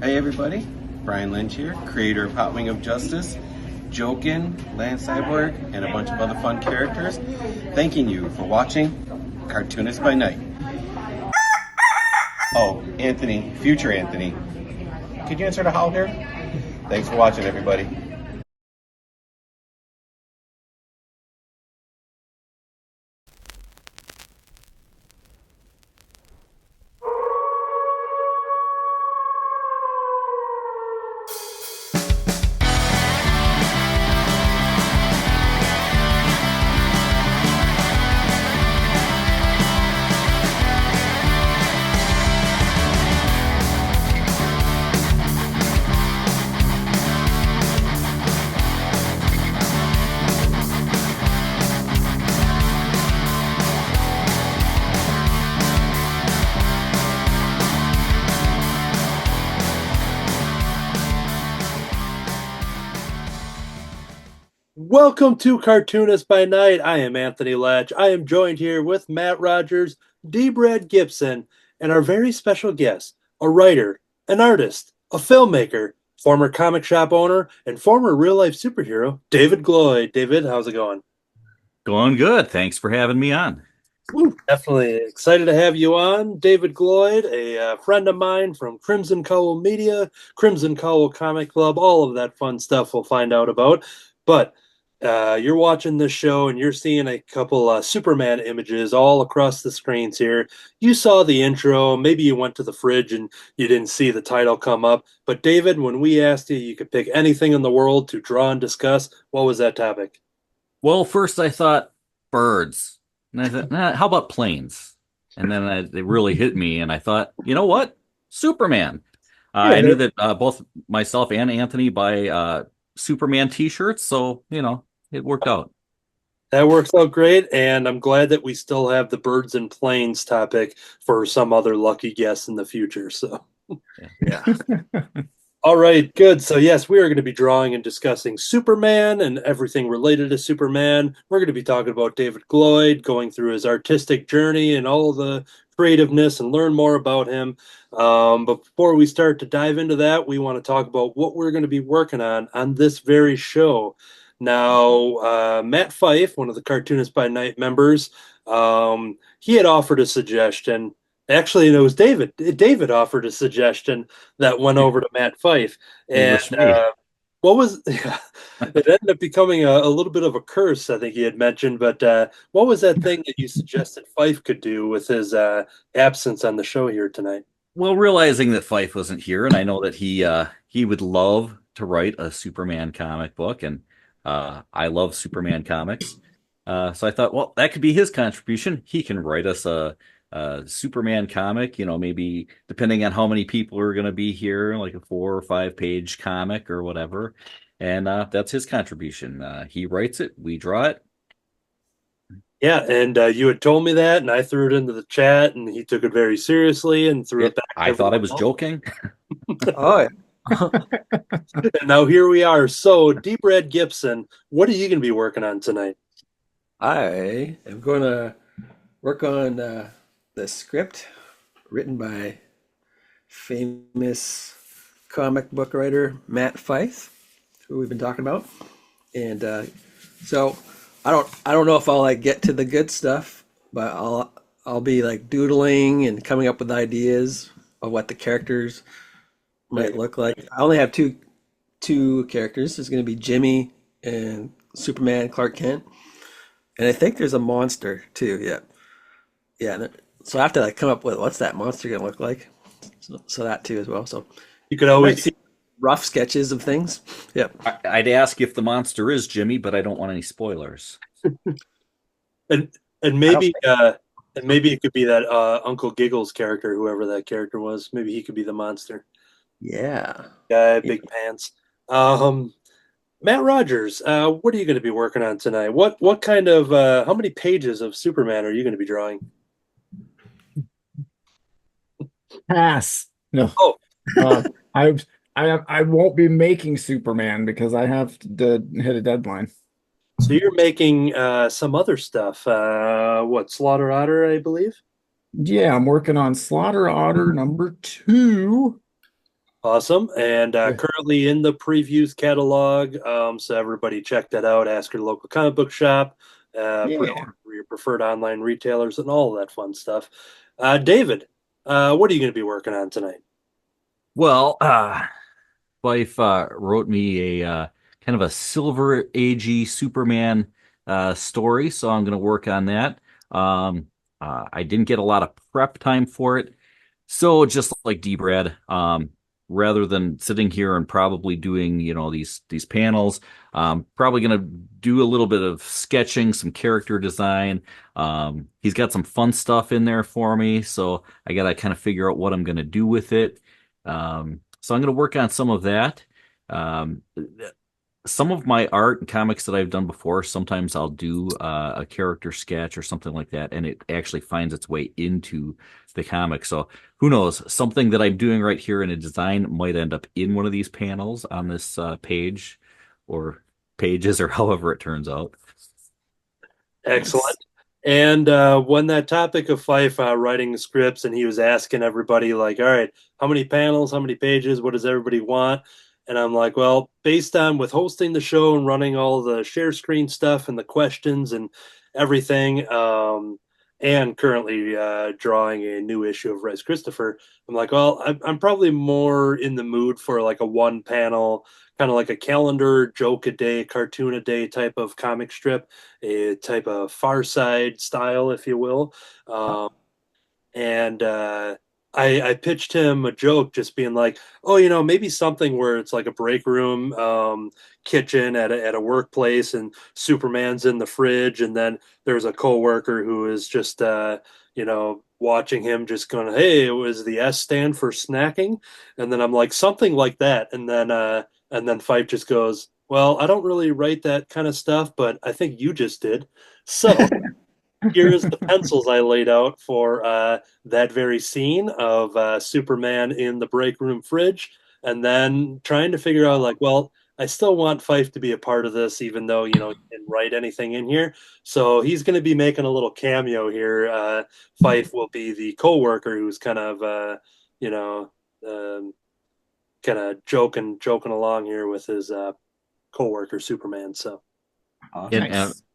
Hey everybody, Brian Lynch here, creator of Hot Wing of Justice, Jokin, Land Cyborg, and a bunch of other fun characters. Thanking you for watching Cartoonist by Night. Oh, Anthony, future Anthony, could you answer the howl here? Thanks for watching everybody. Welcome to Cartoonist by Night. I am Anthony Laatsch. I am joined here with Matt Rodgers, D. Gibson, and our very special guest, a writer, an artist, a filmmaker, former comic shop owner, and former real-life superhero, David Gloyd. David, how's it going? Going good. Thanks for having me on. Woo, definitely excited to have you on. David Gloyd, a friend of mine from Crimson Cowl Media, Crimson Cowl Comic Club, all of that fun stuff we'll find out about. But you're watching this show and you're seeing a couple Superman images all across the screens here. You saw the intro. Maybe you went to the fridge and you didn't see the title come up. But David, when we asked you, you could pick anything in the world to draw and discuss, what was that topic? Well, first I thought birds. And I thought, how about planes? And then it really hit me, and I thought, you know what? Superman. I knew that both myself and Anthony buy Superman t-shirts, so, it worked out. That works out great, and I'm glad that we still have the birds and planes topic for some other lucky guests in the future. So, Yeah. all right, good. So, yes, we are going to be drawing and discussing Superman and everything related to Superman. We're going to be talking about David Gloyd, going through his artistic journey and all the creativeness and learn more about him. But before we start to dive into that, we want to talk about what we're going to be working on this very show. Now, Matt Fife, one of the Cartoonist by Night members, he had offered a suggestion. Actually, it was David. David offered a suggestion that went over to Matt Fife. And what was it ended up becoming a little bit of a curse, I think he had mentioned. But what was that thing that you suggested Fife could do with his absence on the show here tonight? Well, realizing that Fife wasn't here, and I know that he would love to write a Superman comic book, and I love Superman comics. So I thought, well, that could be his contribution. He can write us a Superman comic, maybe depending on how many people are going to be here, like a 4 or 5 page comic or whatever. And that's his contribution. He writes it, we draw it. Yeah, and you had told me that, and I threw it into the chat, and he took it very seriously and threw it back. I thought I was joking. Oh, and now here we are. So, D. Gibson, what are you going to be working on tonight? I am going to work on the script written by famous comic book writer Matt Fife, who we've been talking about. And so I don't know if I'll get to the good stuff, but I'll be doodling and coming up with ideas of what the characters might look like. I only have two characters. There's going to be Jimmy and Superman, Clark Kent, and I think there's a monster too. Yeah. So I have to come up with what's that monster going to look like. So that too as well. So you could always see rough sketches of things. Yeah. I'd ask if the monster is Jimmy, but I don't want any spoilers. and maybe it could be that Uncle Giggles character, whoever that character was. Maybe he could be the monster. Yeah. Guy, big pants. Matt Rodgers, what are you going to be working on tonight? What kind of how many pages of Superman are you going to be drawing? Pass. No. Oh. I won't be making Superman because I have to hit a deadline. So you're making some other stuff. Slaughter Otter, I believe? Yeah, I'm working on Slaughter Otter #2. Awesome. And currently in the previews catalog. So everybody check that out. Ask your local comic book shop, pre-order for your preferred online retailers, and all of that fun stuff. David, what are you going to be working on tonight? Well, wife wrote me a kind of a Silver Agey Superman story, so I'm going to work on that. I didn't get a lot of prep time for it, so just like D-Brad, rather than sitting here and probably doing these panels, probably going to do a little bit of sketching, some character design. He's got some fun stuff in there for me, so I got to kind of figure out what I'm going to do with it. So I'm going to work on some of that. Um, some of my art and comics that I've done before, sometimes I'll do a character sketch or something like that, and it actually finds its way into the comic. So who knows? Something that I'm doing right here in a design might end up in one of these panels on this page or pages or however it turns out. Excellent. And when that topic of Fife writing the scripts, and he was asking everybody, like, all right, how many panels, how many pages, what does everybody want? And I'm like, well, based on with hosting the show and running all the share screen stuff and the questions and everything, and currently drawing a new issue of Res Christopher, I'm like, well, I'm probably more in the mood for like a one panel, kind of like a calendar, joke a day, cartoon a day type of comic strip, a type of Far Side style, if you will. And I pitched him a joke, just being like, oh, maybe something where it's like a break room kitchen at a workplace, and Superman's in the fridge, and then there's a coworker who is just watching him, just going, hey, it was the S stand for snacking, and then I'm like, something like that, and then Fife just goes, well, I don't really write that kind of stuff, but I think you just did. So here's the pencils I laid out for that very scene of Superman in the break room fridge, and then trying to figure out, like, well, I still want Fife to be a part of this, even though he didn't write anything in here. So he's going to be making a little cameo here. Fife will be the coworker who's kind of kind of joking along here with his coworker Superman. So.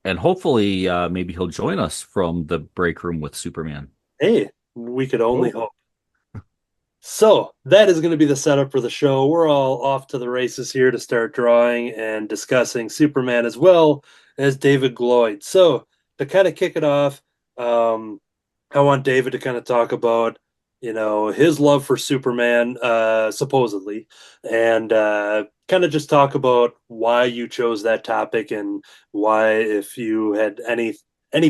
And hopefully, maybe he'll join us from the break room with Superman. Hey, we could only hope. So that is going to be the setup for the show. We're all off to the races here to start drawing and discussing Superman as well as David Gloyd. So to kind of kick it off, I want David to kind of talk about, his love for Superman, supposedly, and kind of just talk about why you chose that topic, and why, if you had any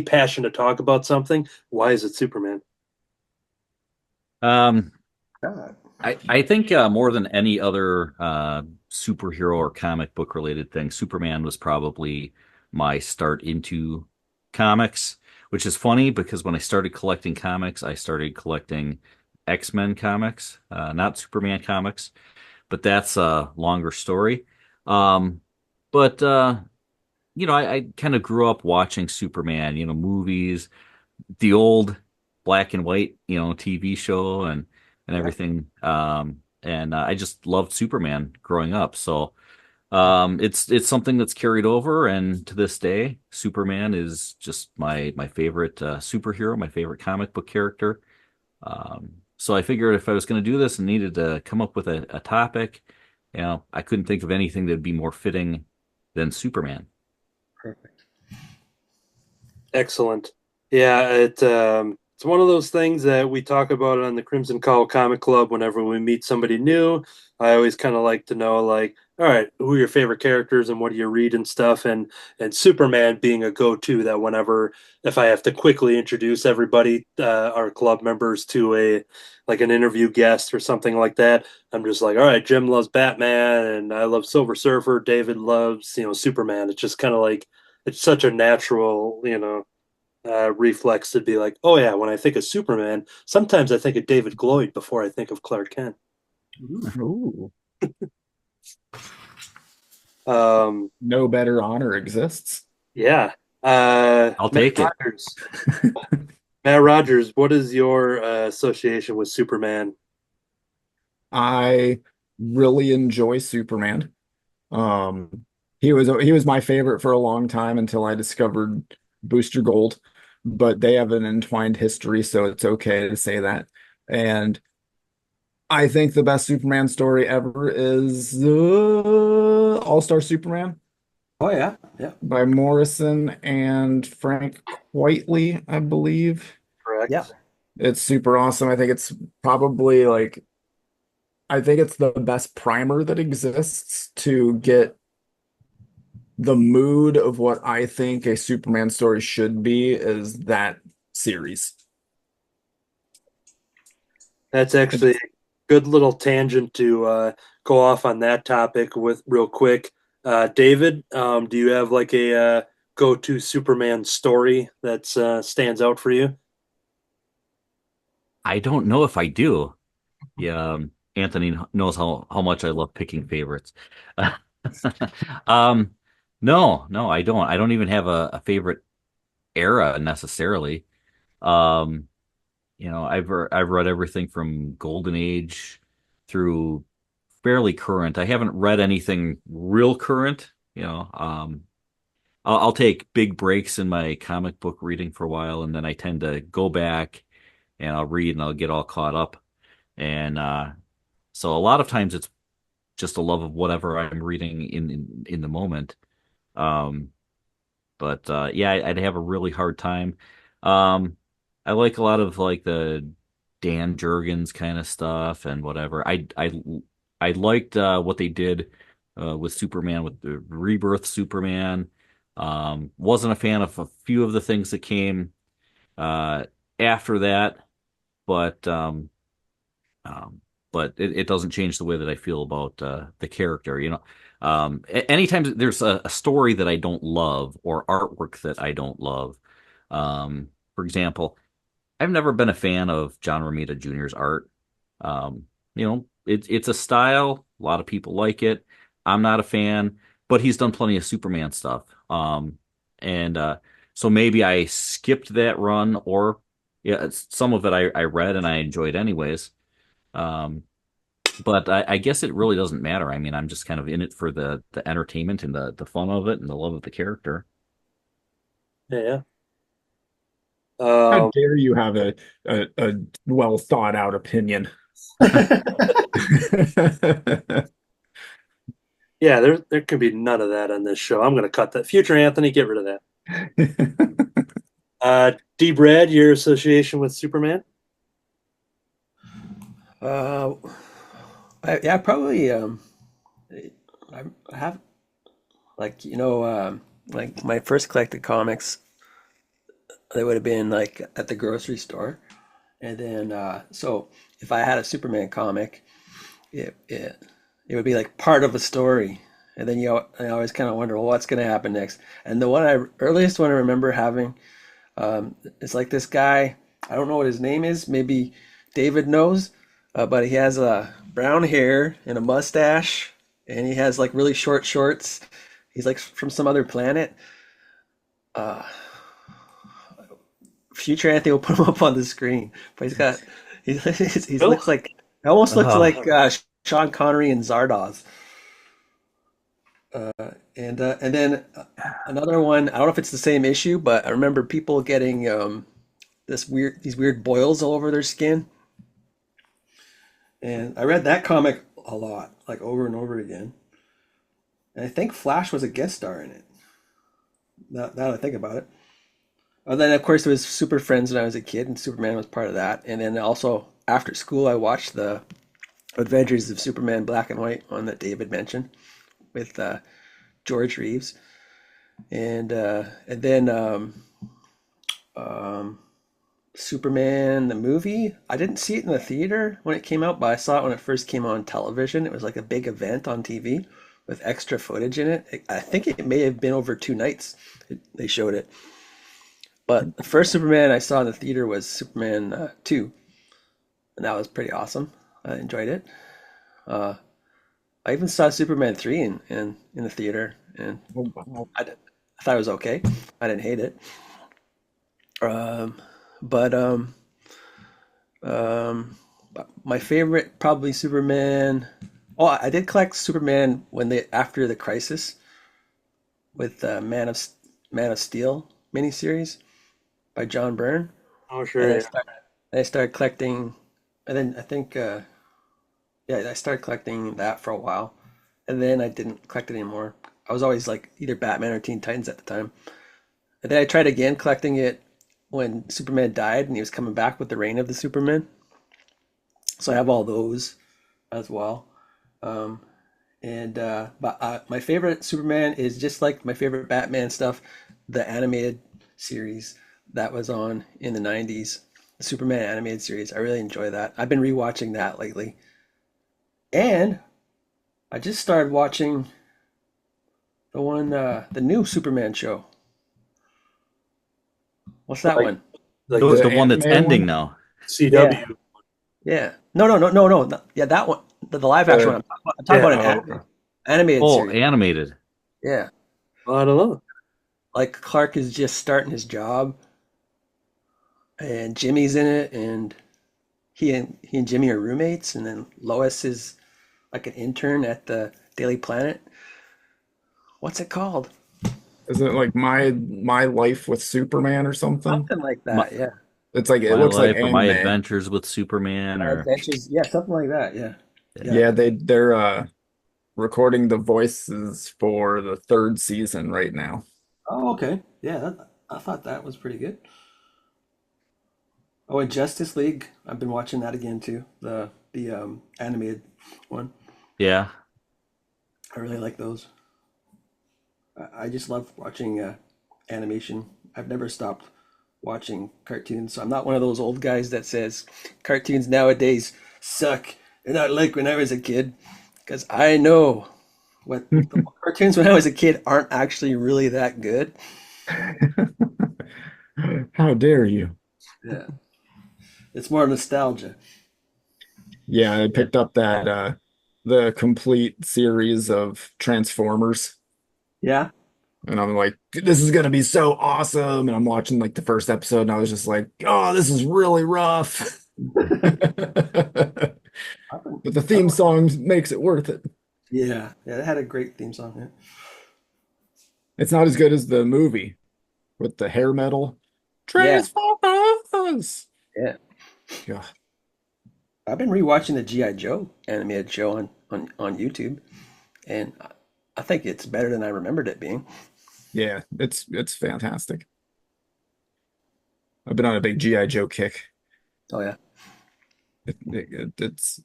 passion to talk about something, why is it Superman? I think more than any other superhero or comic book related thing, Superman was probably my start into comics, which is funny because when I started collecting comics, I started collecting X-Men comics, not Superman comics, but that's a longer story. But I kind of grew up watching Superman, movies, the old black and white, TV show and everything. And I just loved Superman growing up. So it's something that's carried over, and to this day, Superman is just my favorite superhero, my favorite comic book character. So I figured if I was going to do this and needed to come up with a topic, I couldn't think of anything that'd be more fitting than Superman. Perfect. Excellent. Yeah, it's one of those things that we talk about on the Crimson Cowl Comic Club whenever we meet somebody new. I always kind of like to know, like, all right, who are your favorite characters and what do you read and stuff, and Superman being a go-to, that whenever, if I have to quickly introduce everybody, our club members, to an interview guest or something like that, I'm just like, all right, Jim loves Batman and I love Silver Surfer. David loves, Superman. It's just kind of like, it's such a natural, reflex to be like, oh yeah, when I think of Superman, sometimes I think of David Gloyd before I think of Clark Kent. Ooh. No better honor exists. Yeah. I'll take Matt Rodgers. Matt Rodgers, what is your association with Superman? I really enjoy Superman. He was my favorite for a long time until I discovered Booster Gold, but they have an entwined history, so it's okay to say that. And I think the best Superman story ever is All-Star Superman Oh yeah, yeah, by Morrison and Frank Quitely, I believe. yeah. Correct. It's super awesome. I think it's probably like I think it's the best primer that exists to get the mood of what I think a Superman story should be is that series. That's actually a good little tangent to go off on that topic with real quick. David, do you have like a go-to Superman story that stands out for you? I don't know if I do. Yeah, Anthony knows how much I love picking favorites. Um, no, I don't. I don't even have a favorite era necessarily. Um, I've read everything from Golden Age through fairly current. I haven't read anything real current. I'll take big breaks in my comic book reading for a while, and then I tend to go back and I'll read and I'll get all caught up. And so a lot of times it's just a love of whatever I'm reading in the moment. Um, but yeah, I'd have a really hard time. Um, I like a lot of like the Dan Jurgens kind of stuff and whatever. I liked what they did with Superman with the Rebirth Superman. Wasn't a fan of a few of the things that came uh, after that, but um, it doesn't change the way that I feel about the character. Anytime there's a story that I don't love or artwork that I don't love, for example, I've never been a fan of John Romita Jr.'s art. It's a style. A lot of people like it. I'm not a fan, but he's done plenty of Superman stuff. And so maybe I skipped that run, or yeah, some of it I read and I enjoyed anyways. Um, but I guess it really doesn't matter. I mean, I'm just kind of in it for the entertainment and the fun of it and the love of the character. Yeah. How Um, dare you have a well thought out opinion? yeah, there can be none of that on this show. I'm going to cut that. Future Anthony, get rid of that. D. Brad, your association with Superman? Uh, yeah, probably. I have like like my first collected comics. They would have been like at the grocery store, and then so if I had a Superman comic, it would be like part of a story, and then I always kind of wonder, well, what's going to happen next? And the earliest one I remember having, it's like this guy. I don't know what his name is. Maybe David knows, but he has brown hair and a mustache, and he has like really short shorts. He's like from some other planet. Uh, Future Anthony will put him up on the screen, but he Bill? looks like he almost looks Oh, like Sean Connery and Zardoz. And then another one. I don't know if it's the same issue, but I remember people getting these weird boils all over their skin. And I read that comic a lot, like over and over again. And I think Flash was a guest star in it. Now that I think about it. And then of course there was Super Friends when I was a kid, and Superman was part of that. And then also after school, I watched the Adventures of Superman Black and White one that David mentioned with George Reeves, and then um, Superman the movie. I didn't see it in the theater when it came out, but I saw it when it first came on television. It was like a big event on TV with extra footage in it. I think it may have been over 2 nights. They showed it. But the first Superman I saw in the theater was Superman 2, and that was pretty awesome. I enjoyed it. Uh, I even saw Superman 3 in the theater, and I thought it was okay. I didn't hate it. Um, but um, my favorite probably Superman. Oh, I did collect Superman when they after the Crisis with Man of Steel miniseries by John Byrne, Oh, and sure. I started collecting, and then I think yeah, I started collecting that for a while, and then I didn't collect it anymore. I was always like either Batman or Teen Titans at the time, and then I tried again collecting it when Superman died and he was coming back with the Reign of the Superman. So I have all those as well. Um, but my favorite Superman is just like my favorite Batman stuff, the animated series that was on in the 90s, the Superman animated series. I really enjoy that. I've been rewatching that lately. And I just started watching the new Superman show. What's that Like one? like The The one that's anime ending one? now. Yeah, CW. yeah. No. Yeah, that one. The live action one. The I'm talking Yeah. about an oh, okay. animated Oh, series. animated. Yeah. I don't know. Like Clark is just starting his job and Jimmy's in it and he and Jimmy are roommates and then Lois is like an intern at the Daily Planet. What's it called? Is it like my life with Superman or something? Something like My, that, yeah. It's like it my looks like life or my anime. adventures with Superman My or Adventures, yeah, something like that, yeah. Yeah. Yeah, they're recording the voices for the third season right now. Oh, okay. Yeah, I thought that was pretty good. Oh, and Justice League, I've been watching that again too. The animated one. yeah. I really like those. I just love watching animation. I've never stopped watching cartoons. So I'm not one of those old guys that says cartoons nowadays suck. They're not like when I was a kid. Because I know what the cartoons when I was a kid aren't actually really that good. How dare you? Yeah. It's more nostalgia. Yeah, I Yeah. picked up that the complete series of Transformers, Yeah. and I'm like, this is gonna be so awesome. And I'm watching like the first episode, and I was just like, oh, this is really rough. But I've been- the theme song makes it worth it. yeah. Yeah. It had a great theme song. Yeah. It's not as good as the movie with the hair metal. Yeah. Transformers. Yeah. Yeah. I've been rewatching the G.I. Joe animated show on YouTube, and I think it's better than I remembered it being. Yeah, it's fantastic. I've been on a big G.I. Joe kick. Oh, yeah. It's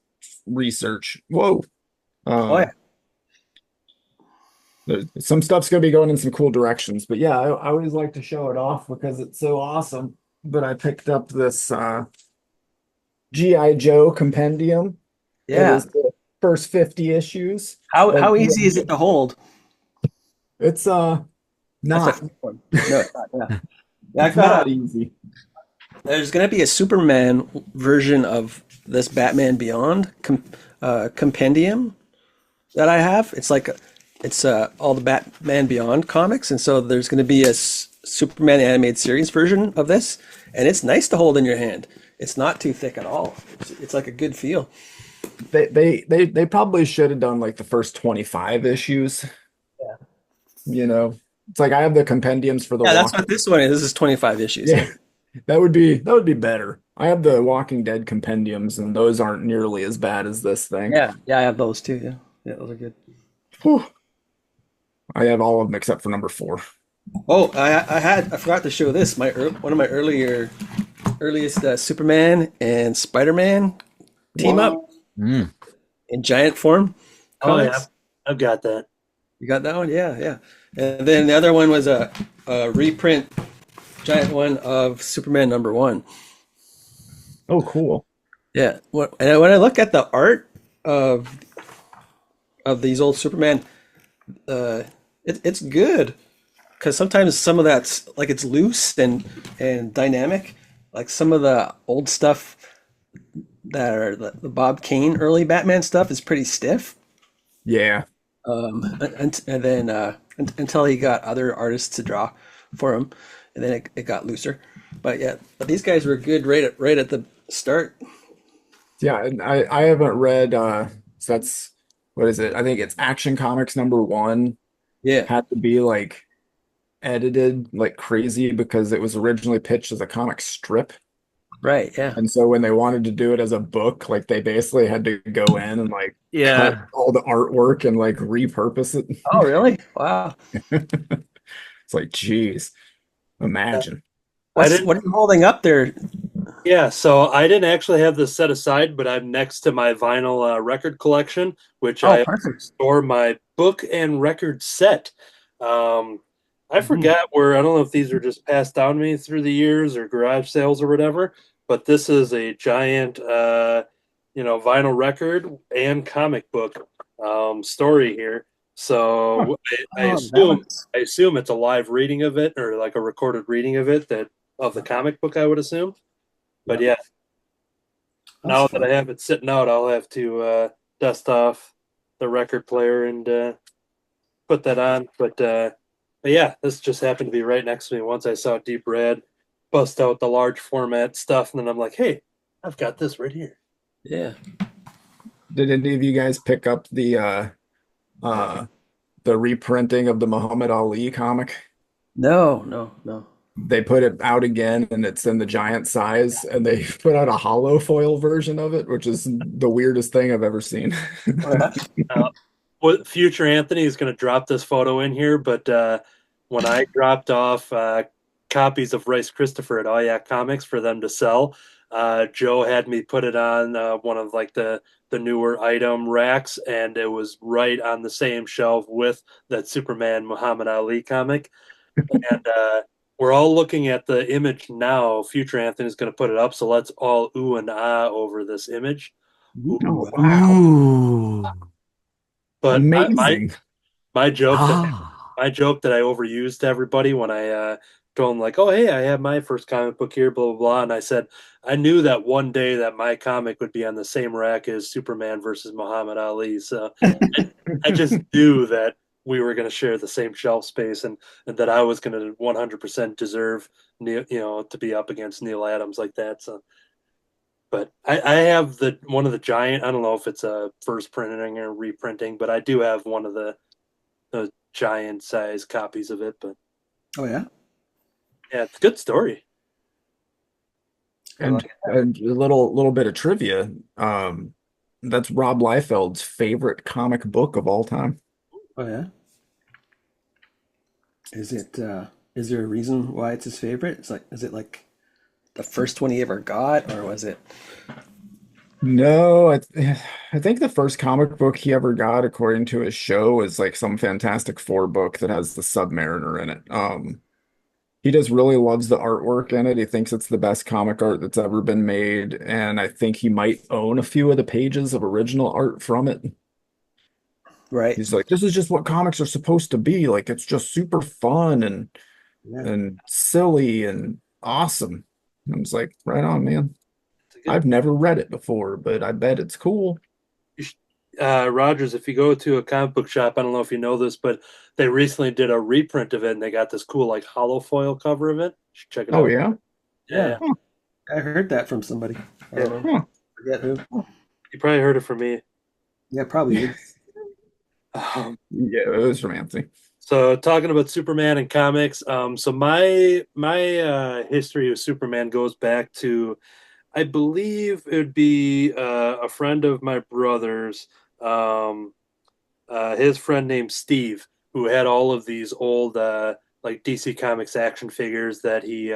research. Whoa. Oh, yeah. Some stuff's gonna be going in some cool directions, but yeah, I always like to show it off because it's so awesome. But I picked up this G.I. Joe compendium. It Yeah. is the first 50 issues of How easy G.I. is it to hold? It's That's not a one. No, it's not. Yeah. Yeah, it's not easy. there's going to be a Superman version of this Batman Beyond compendium that I have. It's all the Batman Beyond comics, and so there's going to be a Superman animated series version of this, and it's nice to hold in your hand. It's not too thick at all. It's like a good feel. They probably should have done like the first 25 issues. Yeah. You know, it's like I have the compendiums for the Yeah, that's Walking. what this one is. This is 25 issues. Yeah, that would be better. I have the Walking Dead compendiums, and those aren't nearly as bad as this thing. Yeah, yeah, I have those too. Yeah, yeah, those are good. Whew. I have all of them except for number 4. Oh, I forgot to show this. One of my earliest Superman and Spider-Man team up Wow. Mm. in giant form Oh, yeah. comics. I've got that. You got that one? Yeah, yeah. And then the other one was a reprint giant one of Superman #1. Oh, cool. Yeah. And when I look at the art of these old Superman, it's good because sometimes some of that's like it's loose and dynamic. Like some of the old stuff that are the Bob Kane early Batman stuff is pretty stiff. Yeah. And then until he got other artists to draw for him, and then it got looser. But yeah, but these guys were good right at the start. Yeah, and I haven't read so that's what is it? I think it's Action Comics #1 Yeah. had to be like edited like crazy because it was originally pitched as a comic strip. Right. Yeah. And so when they wanted to do it as a book, like they basically had to go in and like cut Yeah. all the artwork and like repurpose Oh, really? Wow. it. It's like, geez, imagine. I didn't. What are you holding up there? Yeah, so I didn't actually have this set aside, but I'm next to my vinyl record collection, which Oh, I perfect. store my book and record set. I forgot where, I don't know if these are just passed down to me through the years or garage sales or whatever, but this is a giant, vinyl record and comic book story here. So I Oh, assume I assume it's a live reading of it or like a recorded reading of it of the comic book, I would assume. But yeah, now that I have it sitting out, I'll have to dust off the record player and put that on. But yeah, this just happened to be right next to me. Once I saw Deep Red bust out the large format stuff, and then I'm like, hey, I've got this right here. Yeah. Did any of you guys pick up the reprinting of the Muhammad Ali comic? No. They put it out again and it's in the giant size, and they put out a hollow foil version of it, which is the weirdest thing I've ever seen. Future Anthony is going to drop this photo in here, but when I dropped off copies of Rice Christopher at All Yeah Comics for them to sell, Joe had me put it on one of like the newer item racks, and it was right on the same shelf with that Superman Muhammad Ali comic. And we're all looking at the image now. Future Anthony is going to put it up, so let's all ooh and ah over this image. Oh, wow. Ooh. But Amazing. my joke that Ah. I overused to everybody when I told them like, oh hey, I have my first comic book here, blah blah blah, and I said I knew that one day that my comic would be on the same rack as Superman versus Muhammad Ali. So I just knew that we were going to share the same shelf space, and that I was going to 100% deserve Neil, to be up against Neil Adams like that. So, but I have one of the giant. I don't know if it's a first printing or reprinting, but I do have one of the giant size copies of it. But Oh, yeah. yeah, it's a good story. And a little bit of trivia. That's Rob Liefeld's favorite comic book of all time. Oh, yeah. Is there a reason why it's his favorite? Is it like the first one he ever got, or was it? No, I think the first comic book he ever got, according to his show, is like some Fantastic Four book that has the Submariner in it. He just really loves the artwork in it. He thinks it's the best comic art that's ever been made, and I think he might own a few of the pages of original art from it. Right. He's like, this is just what comics are supposed to be. Like, it's just super fun and Yeah. silly and awesome. And I was like, right on, man. It's a good I've never read it before, but I bet it's cool. Rodgers, if you go to a comic book shop, I don't know if you know this, but they recently did a reprint of it, and they got this cool like hollow foil cover of it. You should check it Oh, out. yeah? Yeah. Huh. I heard that from somebody. I don't know. Huh. Forget who. You probably heard it from me. Yeah, probably. Yeah, it was from Anthony. So talking about Superman and comics, so my history of Superman goes back to, I believe it would be a friend of my brother's, his friend named Steve, who had all of these old like DC Comics action figures that he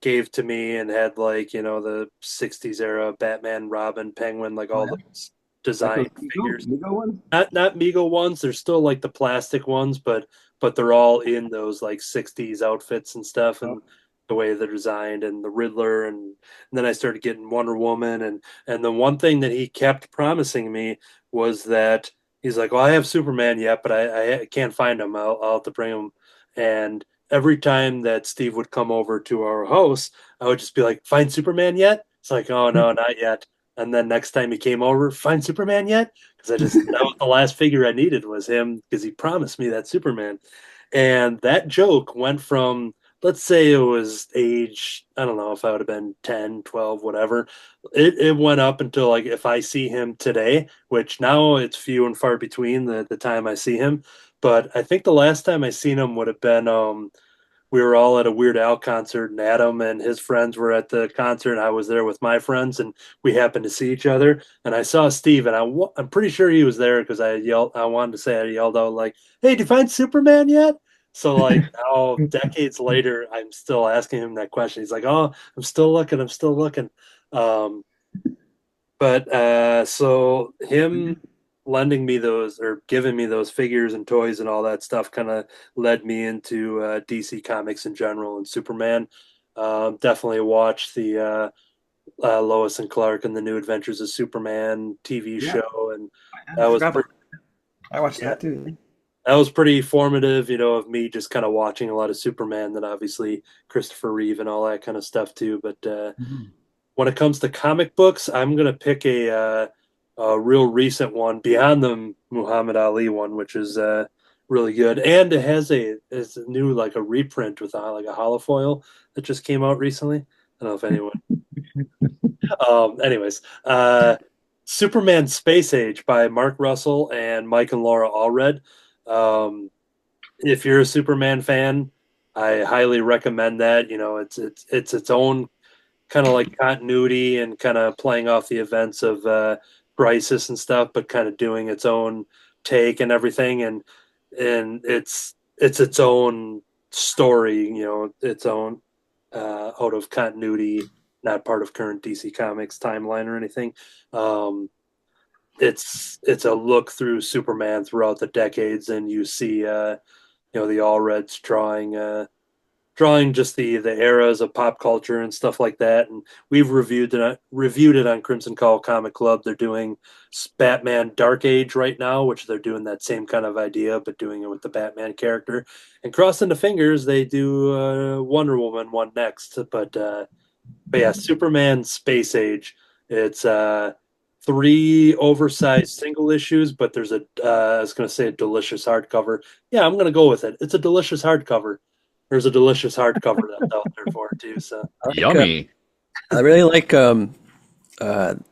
gave to me, and had like the '60s era Batman, Robin, Penguin, like all those design Like those figures. Mego one? Not Mego ones. They're still like the plastic ones, but they're all in those like '60s outfits and stuff, and the way they're designed, and the Riddler, and then I started getting Wonder Woman, and the one thing that he kept promising me was that he's like, well, I have Superman yet, but I can't find him. I'll have to bring him. And every time that Steve would come over to our house, I would just be like, find Superman yet? It's like, oh no, not yet. And then next time he came over, find Superman yet? Because that was the last figure I needed was him, because he promised me that Superman. And that joke went from let's say it was age, I don't know if I would have been 10, 12, whatever. It went up until like if I see him today, which now it's few and far between the time I see him. But I think the last time I seen him would have been we were all at a Weird Al concert, and Adam and his friends were at the concert, and I was there with my friends, and we happened to see each other. And I saw Steve, and I'm pretty sure he was there because I wanted to say, I yelled out like, "Hey, did you find Superman yet?" So like now, decades later, I'm still asking him that question. He's like, "Oh, I'm still looking. I'm still looking." Um, but so him lending me those or giving me those figures and toys and all that stuff kind of led me into DC Comics in general and Superman. Definitely watched the Lois and Clark and the New Adventures of Superman TV Yeah. show, and I that was forgot pretty, I watched yeah, that too. that was pretty formative, of me just kind of watching a lot of Superman. Then obviously Christopher Reeve and all that kind of stuff too. But Mhm. when it comes to comic books, I'm gonna pick a real recent one beyond the Muhammad Ali one, which is really good, and it's a new like a reprint with like a holofoil that just came out recently. I don't know if anyone. Anyways, Superman Space Age by Mark Russell and Mike and Laura Allred. Um, if you're a Superman fan, I highly recommend that. It's its own kind of like continuity and kind of playing off the events of Crisis and stuff, but kind of doing its own take and everything, and it's its own story, its own out of continuity, not part of current DC Comics timeline or anything. Um, it's a look through Superman throughout the decades, and you see the All Reds drawing just the eras of pop culture and stuff like that. And we've reviewed it on Crimson Cowl Comic Club. They're doing Batman Dark Age right now, which they're doing that same kind of idea, but doing it with the Batman character. And crossing the fingers, they do Wonder Woman one next. But yeah, Superman Space Age. It's three oversized single issues, but there's I was going to say a delicious hardcover. Yeah, I'm going to go with it. It's a delicious hardcover. There's a delicious hardcover that's out there for it too. So Yummy. I really like The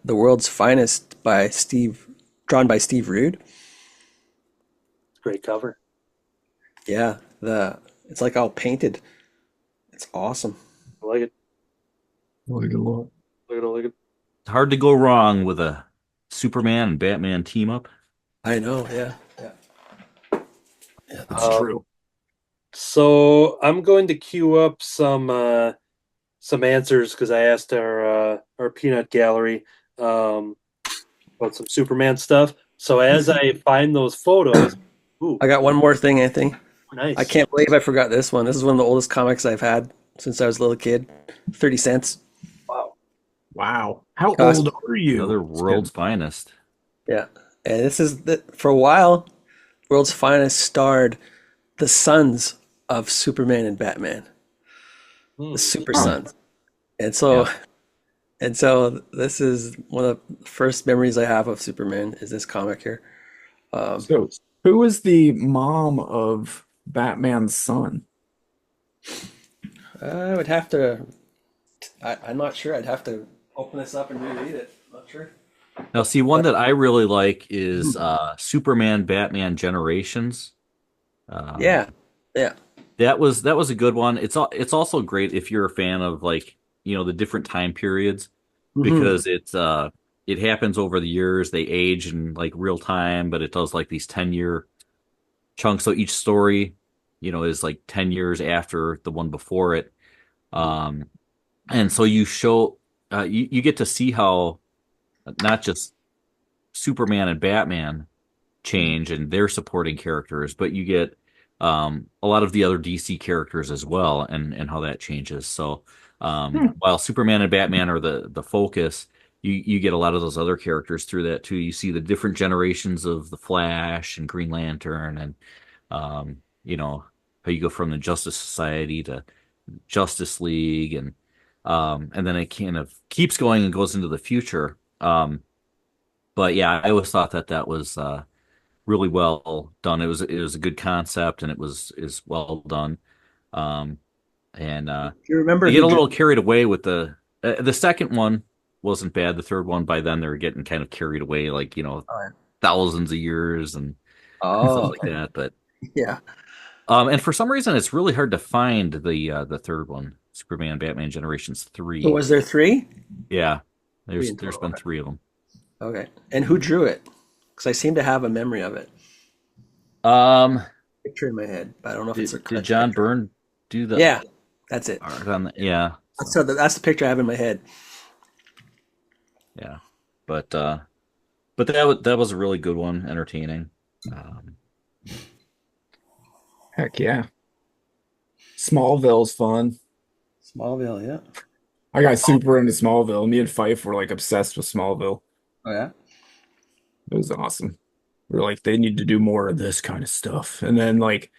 World's Finest drawn by Steve Rude. great cover. Yeah, it's like all painted. It's awesome. I like it. Like a lot. Look at it. Look at it. It's hard to go wrong with a Superman and Batman team up. I know. Yeah. Yeah. It's true. So I'm going to queue up some answers because I asked our peanut gallery about some Superman stuff. So as I find those photos, ooh, I got one more thing, Anthony. nice. I can't believe I forgot this one. This is one of the oldest comics I've had since I was a little kid. 30 cents. Wow. Wow. How Cost- old are you? Another world's finest. Yeah. And this is for a while, World's Finest starred the sons of Superman and Batman, the Super Sons. And so this is one of the first memories I have of Superman is this comic here. So, who is the mom of Batman's son? I would have to, I'm not sure. I'd have to open this up and reread it. I'm not sure. Now, see, one that I really like is Superman Batman Generations. Yeah. That was a good one. It's also great if you're a fan of the different time periods because it happens over the years. They age in like real time, but it does like these 10-year chunks. So each story, is like 10 years after the one before it. And so you show you get to see how not just Superman and Batman change and their supporting characters, but you get a lot of the other DC characters as well, and how that changes. So while Superman and Batman are the focus, you get a lot of those other characters through that too. You see the different generations of the Flash and Green Lantern, and how you go from the Justice Society to Justice League, and then it kind of keeps going and goes into the future. But yeah, I always thought that was really well done. It was a good concept, and is well done. And And Do you remember they get who a little drew- carried away with the second one wasn't bad. The third one, by then they were getting kind of carried away, like, Oh, thousands of years and stuff oh, like that. But yeah. and for some reason, it's really hard to find the third one, Superman, Batman Generations So 3. was there three? Yeah, Three there's in there's total. been three of them. Okay. And who drew it? Because I seem to have a memory of it. Um, Picture in my head, but I don't know if it's a did correct John picture. Byrne do the Yeah, that's it. art on the? Yeah, So that's the picture I have in my head. yeah, but that was a really good one, entertaining. Um, Heck yeah. Smallville's fun. Smallville, yeah. I got super into Smallville. Me and Fife were like obsessed with Smallville. Oh yeah. It was awesome. We are like, they need to do more of this kind of stuff. And then like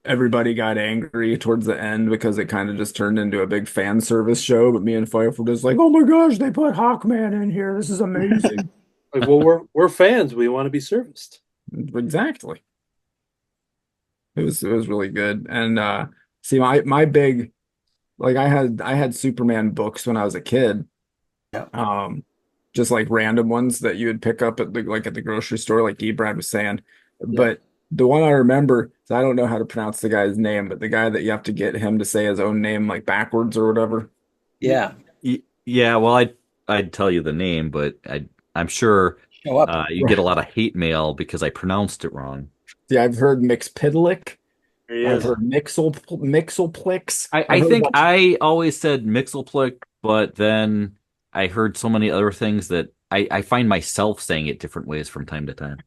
everybody got angry towards the end because it kind of just turned into a big fan service show. But me and Fife were just like, oh my gosh, they put Hawkman in here. This is amazing. Like, well, we're fans. We want to be serviced. Exactly. It was really good. And see my big like I had Superman books when I was a kid. Yeah. Just like random ones that you would pick up at the grocery store, like D Brad was saying. But the one I remember, I don't know how to pronounce the guy's name, but the guy that you have to get him to say his own name like backwards or whatever. Yeah. yeah, well, I'd tell you the name, but I'm sure Show up. you get a lot of hate mail because I pronounced it wrong. Yeah, I've heard Mixpidlick. There he I've is. heard Mixelplix. I I've heard a think bunch- I always said Mixelplick, but then I heard so many other things that I find myself saying it different ways from time to time.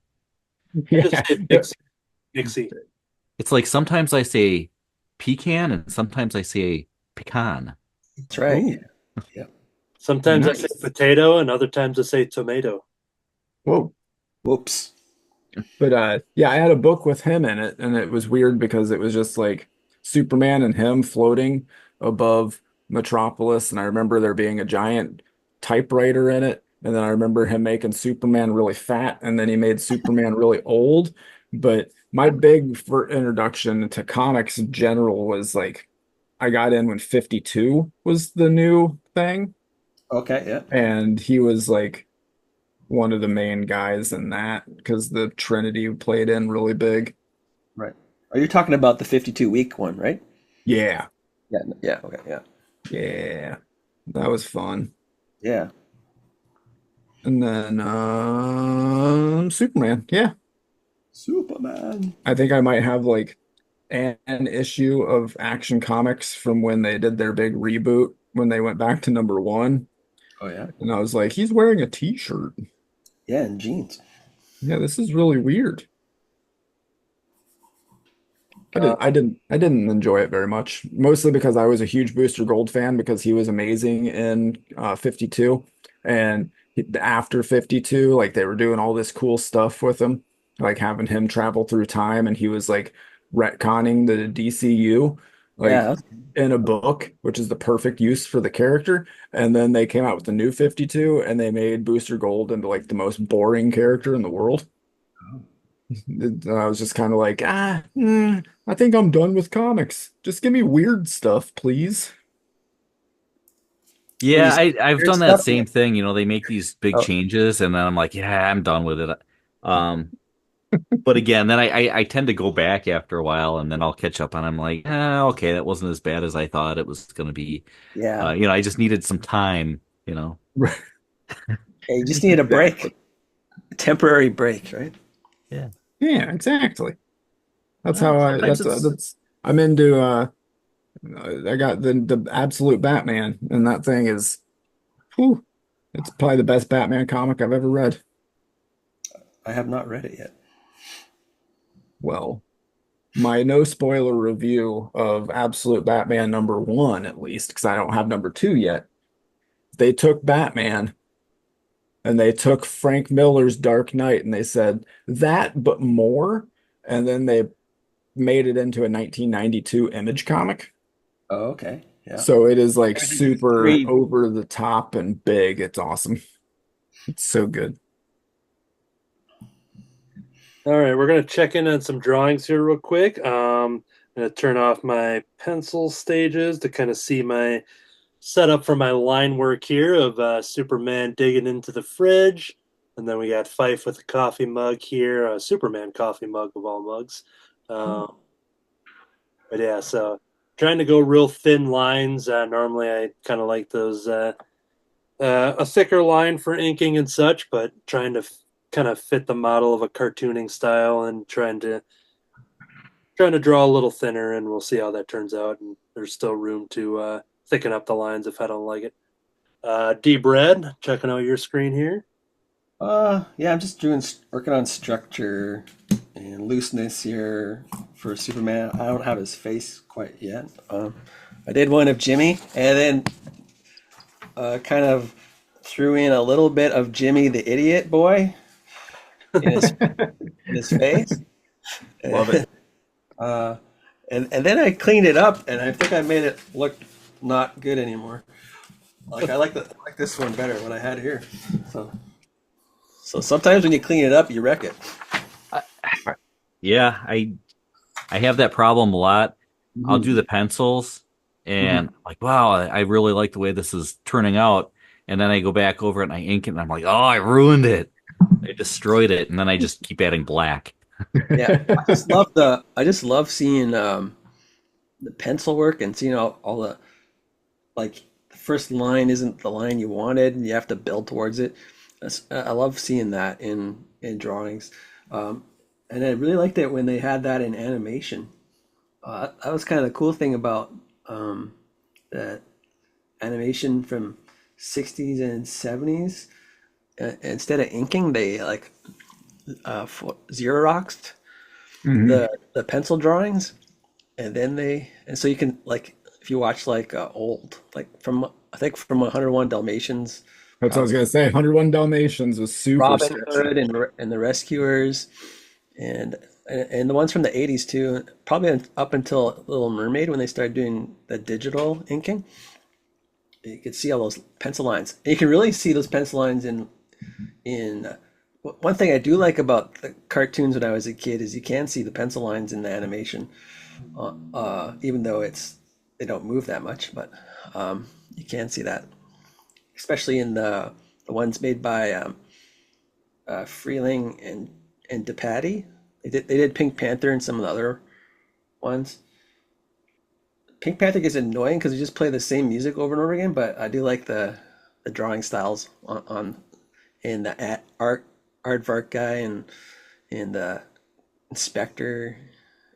Just yeah. say Pixie. It's like sometimes I say pecan and sometimes I say pecan. That's right. Ooh. Sometimes I Nice. say potato, and other times I say tomato. Whoa. Whoops. But yeah, I had a book with him in it, and it was weird because it was just like Superman and him floating above Metropolis, and I remember there being a giant typewriter in it, and then I remember him making Superman really fat, and then he made Superman really old. But my big for introduction to comics in general was like I got in when 52 was the new thing, Okay, yeah. and he was like one of the main guys in that because the Trinity played in really big. Right. Are you talking about the 52-week one, right? Yeah, Yeah. Yeah. Okay. Yeah. yeah, that was fun. Yeah. And then Superman. Yeah, Superman. I think I might have like an issue of Action Comics from when they did their big reboot when they went back to #1, Oh yeah. and I was like, he's wearing a t-shirt. Yeah, and jeans. Yeah, this is really weird. I didn't enjoy it very much, mostly because I was a huge Booster Gold fan because he was amazing in 52, and after 52, like they were doing all this cool stuff with him, like having him travel through time, and he was like retconning the DCU, like Yeah. in a book, which is the perfect use for the character. And then they came out with the new 52, and they made Booster Gold into like the most boring character in the world. I was just kind of like, I think I'm done with comics. Just give me weird stuff, please. Yeah, Well, I've weird done that stuff? same thing. They make these big Oh. changes, and then I'm like, yeah, I'm done with it. But again, then I tend to go back after a while, and then I'll catch up, and I'm like, okay, that wasn't as bad as I thought it was going to be. Yeah. I just needed some time. Yeah, you just need a break. A temporary break, right? Yeah. Yeah, exactly. That's how Sometimes that's I'm into I got the absolute Batman, and that thing is whew, it's probably the best Batman comic I've ever read. I have not read it yet. Well, my no spoiler review of Absolute Batman #1, at least, because I don't have #2 yet. They took Batman and they took Frank Miller's Dark Knight and they said that, but more. And then they made it into a 1992 Image comic. Oh, okay. Yeah. So it is like Everything's super three. over the top and big. It's awesome. It's so good. All right, we're going to check in on some drawings here real quick. gonna turn off my pencil stages to kind of see my setup for my line work here of Superman digging into the fridge. And then we got Fife with a coffee mug here, a Superman coffee mug of all mugs. But yeah, so trying to go real thin lines. Normally I kind of like those, a thicker line for inking and such, but trying to kind of fit the model of a cartooning style and trying to draw a little thinner, and we'll see how that turns out. And there's still room to thicken up the lines if I don't like it. D Bread, checking out your screen here. Yeah, I'm just working on structure and looseness here for Superman. I don't have his face quite yet. I did one of Jimmy, and then kind of threw in a little bit of Jimmy the idiot boy in his face. Love it. And then I cleaned it up, and I think I made it look not good anymore. Like I like this one better when I had it here. So sometimes when you clean it up, you wreck it. Yeah, I have that problem a lot. I'll do the pencils and like, wow, I really like the way this is turning out. And then I go back over it and I ink it and I'm like, oh, I ruined it. I destroyed it. And then I just keep adding black. Yeah, I just love seeing the pencil work and seeing all the, like, the first line isn't the line you wanted and you have to build towards it. I love seeing that in drawings. And I really liked it when they had that in animation. That was kind of the cool thing about that animation from 60s and 70s. Instead of inking, they like Xeroxed the pencil drawings, and so you can, like, if you watch like old, like I think from 101 Dalmatians. That's what I was gonna say. 101 Dalmatians was super Robin sketchy. Hood and the Rescuers, and the ones from the 80s too, probably up until Little Mermaid when they started doing the digital inking. You could see all those pencil lines. And you can really see those pencil lines in one thing I do like about the cartoons when I was a kid is you can see the pencil lines in the animation, even though they don't move that much, but you can see that, especially in the ones made by Freeling and DePatie. They did Pink Panther and some of the other ones. Pink Panther gets annoying because you just play the same music over and over again, but I do like the drawing styles in the Aardvark guy and the Inspector,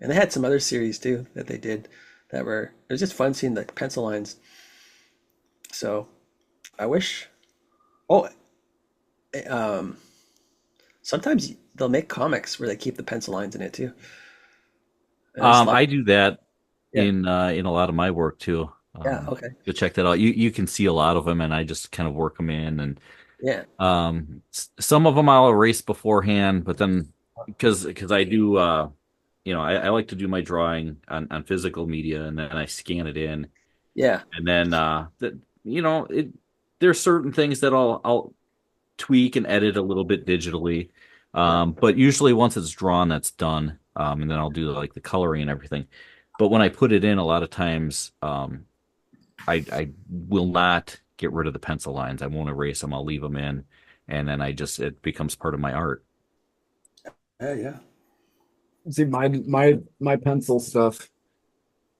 and they had some other series too that they did it was just fun seeing the pencil lines. So I wish. Sometimes they'll make comics where they keep the pencil lines in it too. I do that Yeah. in a lot of my work too. Yeah. Okay. Go check that out. You can see a lot of them, and I just kind of work them in. And Yeah. some of them I'll erase beforehand, but then because I do I like to do my drawing on physical media, and then I scan it in, Yeah. and then there's certain things that I'll tweak and edit a little bit digitally, but usually once it's drawn, that's done, and then I'll do like the coloring and everything. But when I put it in, a lot of times I will not get rid of the pencil lines. I won't erase them. I'll leave them in, and then it becomes part of my art. Yeah. See, my pencil stuff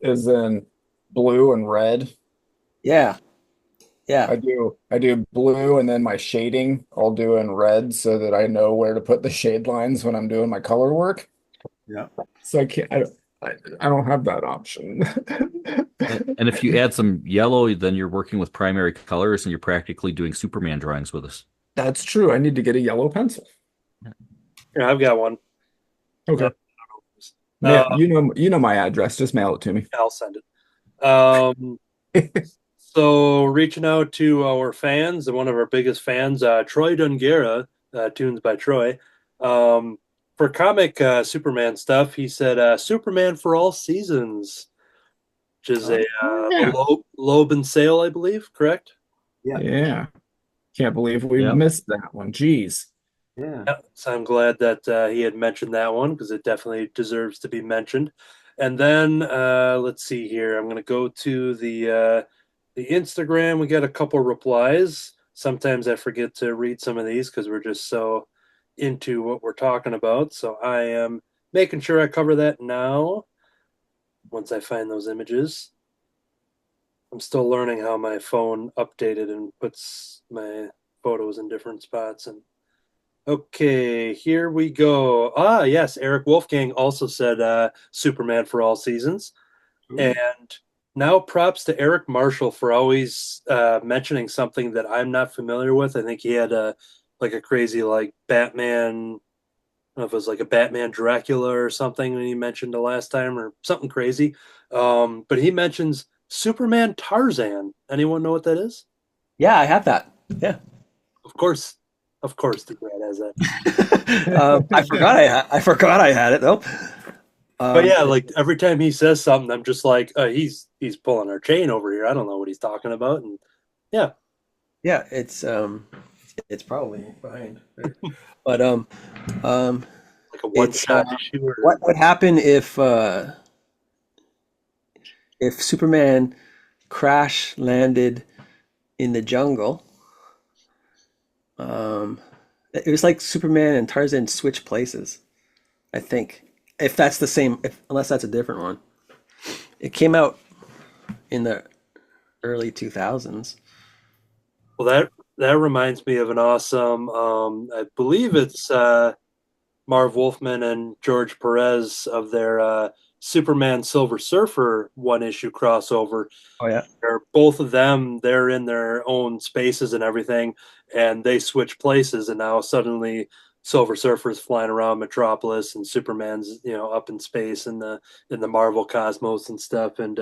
is in blue and red. Yeah. I do blue, and then my shading I'll do in red so that I know where to put the shade lines when I'm doing my color work. Yeah. So I don't have that option. And if you add some yellow, then you're working with primary colors, and you're practically doing Superman drawings with us. That's true. I need to get a yellow pencil. Yeah, I've got one. Okay. You know my address. Just mail it to me. I'll send it. So reaching out to our fans, and one of our biggest fans, Troy Dungera, Tunes by Troy, for comic Superman stuff, he said Superman for all seasons, which is a Loeb and Sale, I believe, correct? Yeah. Can't believe we missed that one. Jeez. Yeah. So I'm glad that he had mentioned that one, because it definitely deserves to be mentioned. And then let's see here. I'm going to go to the Instagram. We got a couple replies. Sometimes I forget to read some of these because we're just so into what we're talking about. So I am making sure I cover that now once I find those images. I'm still learning how my phone updated and puts my photos in different spots. And okay, here we go. Ah, yes, Eric Wolfgang also said Superman for all seasons. Ooh. And now props to Eric Marshall for always mentioning something that I'm not familiar with. I think he had a crazy Batman. I don't know if it was like a Batman Dracula or something when he mentioned the last time or something crazy. But he mentions Superman Tarzan. Anyone know what that is? Yeah, I have that. Yeah. Of course, the grad has that. I forgot I had it though. But yeah, every time he says something, I'm just like, he's pulling our chain over here. I don't know what he's talking about. And yeah, it's probably behind. But like a one-shot issue. Or... What would happen if Superman crash landed in the jungle? It was like Superman and Tarzan switch places, I think. If that's the same, unless that's a different one. It came out in the early 2000s. Well, that reminds me of an awesome, I believe it's Marv Wolfman and George Perez of their Superman Silver Surfer one-issue crossover. Oh, yeah. Both of them, they're in their own spaces and everything, and they switch places, and now suddenly Silver Surfer's flying around Metropolis and Superman's, up in space in the Marvel cosmos and stuff. And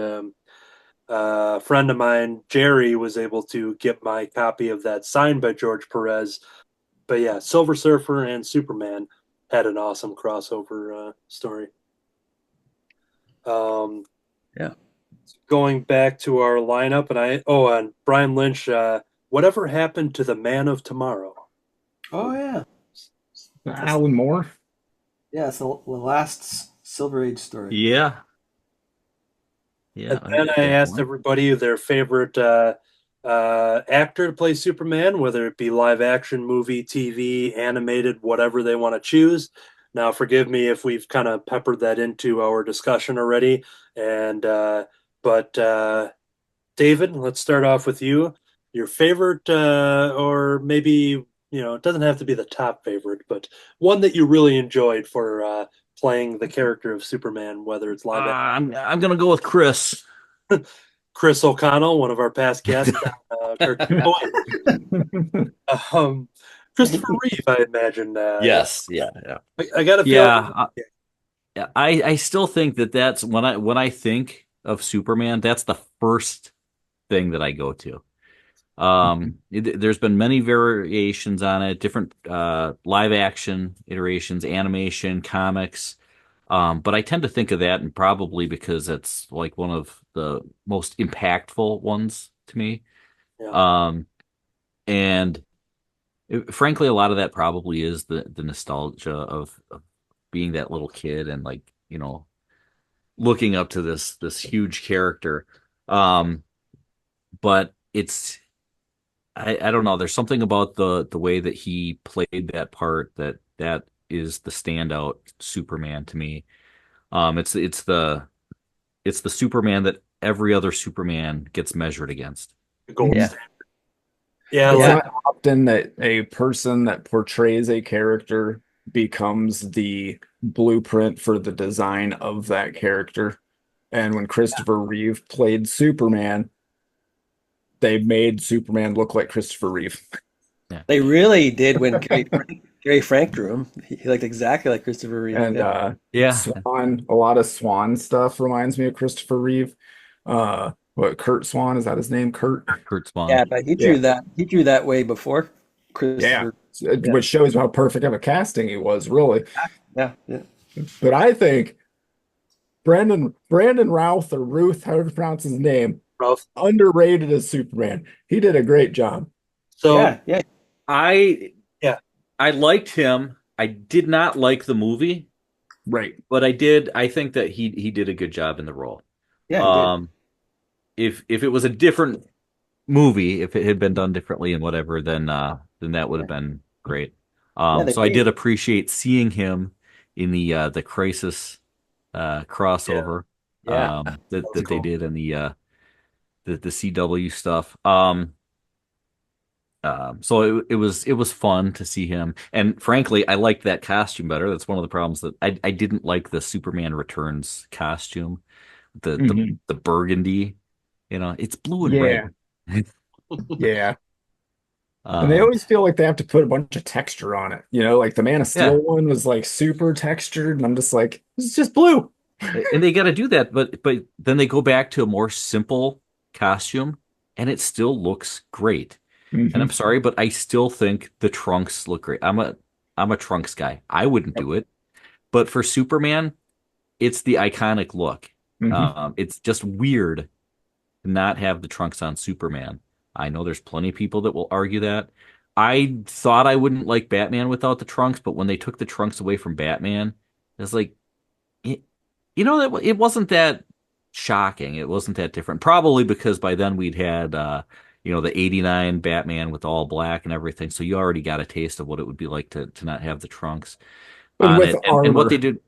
a friend of mine, Jerry, was able to get my copy of that signed by George Perez. But yeah, Silver Surfer and Superman had an awesome crossover story. Yeah. Going back to our lineup, and Brian Lynch, whatever happened to the Man of Tomorrow? Oh, yeah. Alan Moore. Yeah, it's the last Silver Age story. Yeah. Yeah. And then I asked everybody their favorite actor to play Superman, whether it be live action, movie, TV, animated, whatever they want to choose. Now, forgive me if we've kind of peppered that into our discussion already. And but David, let's start off with you. Your favorite, or maybe it doesn't have to be the top favorite, but one that you really enjoyed for playing the character of Superman, whether it's live action. I'm gonna go with Chris. Chris O'Connell, one of our past guests. Christopher Reeve, I imagine. Yes, yeah. I got a feeling. Yeah. I still think that's when I think of Superman, that's the first thing that I go to. There's been many variations on it, different live action iterations, animation, comics. But I tend to think of that, and probably because it's like one of the most impactful ones to me. Yeah. And frankly, a lot of that probably is the nostalgia of being that little kid and looking up to this huge character. But it's I don't know. There's something about the way that he played that part that is the standout Superman to me. It's the Superman that every other Superman gets measured against. Gold Yeah. standard. Yeah, It's like, not often that a person that portrays a character becomes the blueprint for the design of that character. And when Christopher Reeve played Superman, they made Superman look like Christopher Reeve. Yeah. They really did when Gary Frank drew him. He looked exactly like Christopher Reeve. And Yeah. Swan, a lot of Swan stuff reminds me of Christopher Reeve. Kurt Swan, is that his name? Kurt Swan. Yeah, but he drew that. He drew that way before Christopher. Yeah. Which shows how perfect of a casting he was, really. Yeah. But I think Brandon Routh, or Ruth, however you pronounce his name, Ralph. underrated as Superman. He did a great job. So Yeah. I liked him. I did not like the movie. Right. but I think that he did a good job in the role. Yeah, he did. If it was a different movie, if it had been done differently and whatever, then that would have been great. Yeah, they So I did made appreciate seeing him in the Crisis crossover yeah. that they cool. did in the CW stuff. So it was fun to see him, and frankly, I liked that costume better. That's one of the problems that I didn't like the Superman Returns costume, the the Hmm. the burgundy. It's blue and red. Yeah. Yeah. And they Um, always feel like they have to put a bunch of texture on it. Like the Man of Steel yeah, one was like super textured, and I'm just like, it's just blue. and they got to do that, but then they go back to a more simple costume, and it still looks great. And I'm Hmm. sorry, but I still think the trunks look great. I'm a trunks guy. I wouldn't do it, but for Superman, it's the iconic look. Hmm. It's just weird to not have the trunks on Superman. I know there's plenty of people that will argue that. I thought I wouldn't like Batman without the trunks, but when they took the trunks away from Batman, it's like, it, that it wasn't that shocking. It wasn't that different. Probably because by then we'd had, the '89 Batman with all black and everything. So you already got a taste of what it would be like to not have the trunks And on with it. And what they armor, did,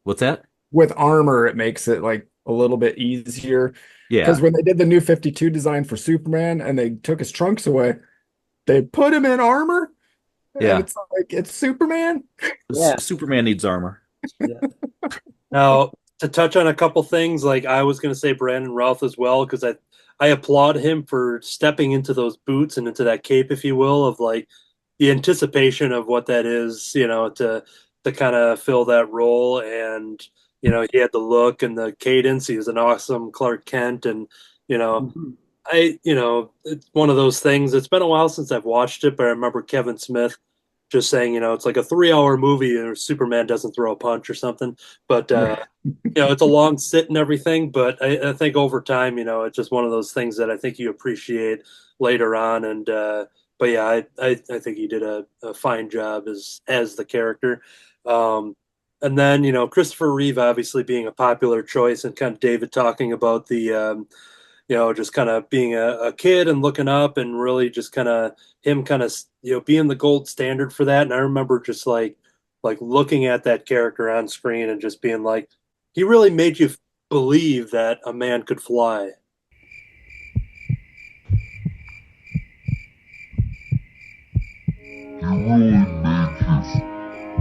what's that? it makes it like a little bit easier. Because Yeah. when they did the new 52 design for Superman and they took his trunks away, they put him in armor, and Yeah. it's like it's Superman. Yeah. Superman needs armor. Yeah. Now, to touch on a couple things, like I was going to say Brandon Routh as well, because I applaud him for stepping into those boots and into that cape, if you will, of like the anticipation of what that is, to kind of fill that role. And, he had the look and the cadence. He was an awesome Clark Kent. And, you know, Mhm. it's one of those things. It's been a while since I've watched it, but I remember Kevin Smith just saying, it's like a 3 hour movie or Superman doesn't throw a punch or something. But, it's a long sit and everything, but I think over time, it's just one of those things that I think you appreciate later on. And, but yeah, I think he did a fine job as the character. And then, Christopher Reeve obviously being a popular choice, and kind of David talking about just kind of being a kid and looking up, and really just kind of him kind of, being the gold standard for that. And I remember just like looking at that character on screen and just being like, he really made you believe that a man could fly. You really make us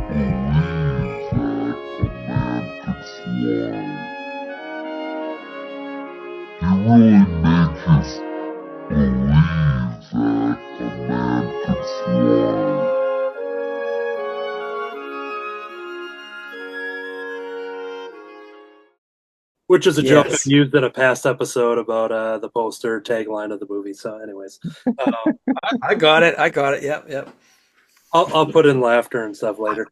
believe that a man could fly. You really make us believe that a man could fly. Which is a joke I Yes. used in a past episode about the poster tagline of the movie. So, anyways, I got it. I got it. Yep. Yep. I'll put in laughter and stuff later.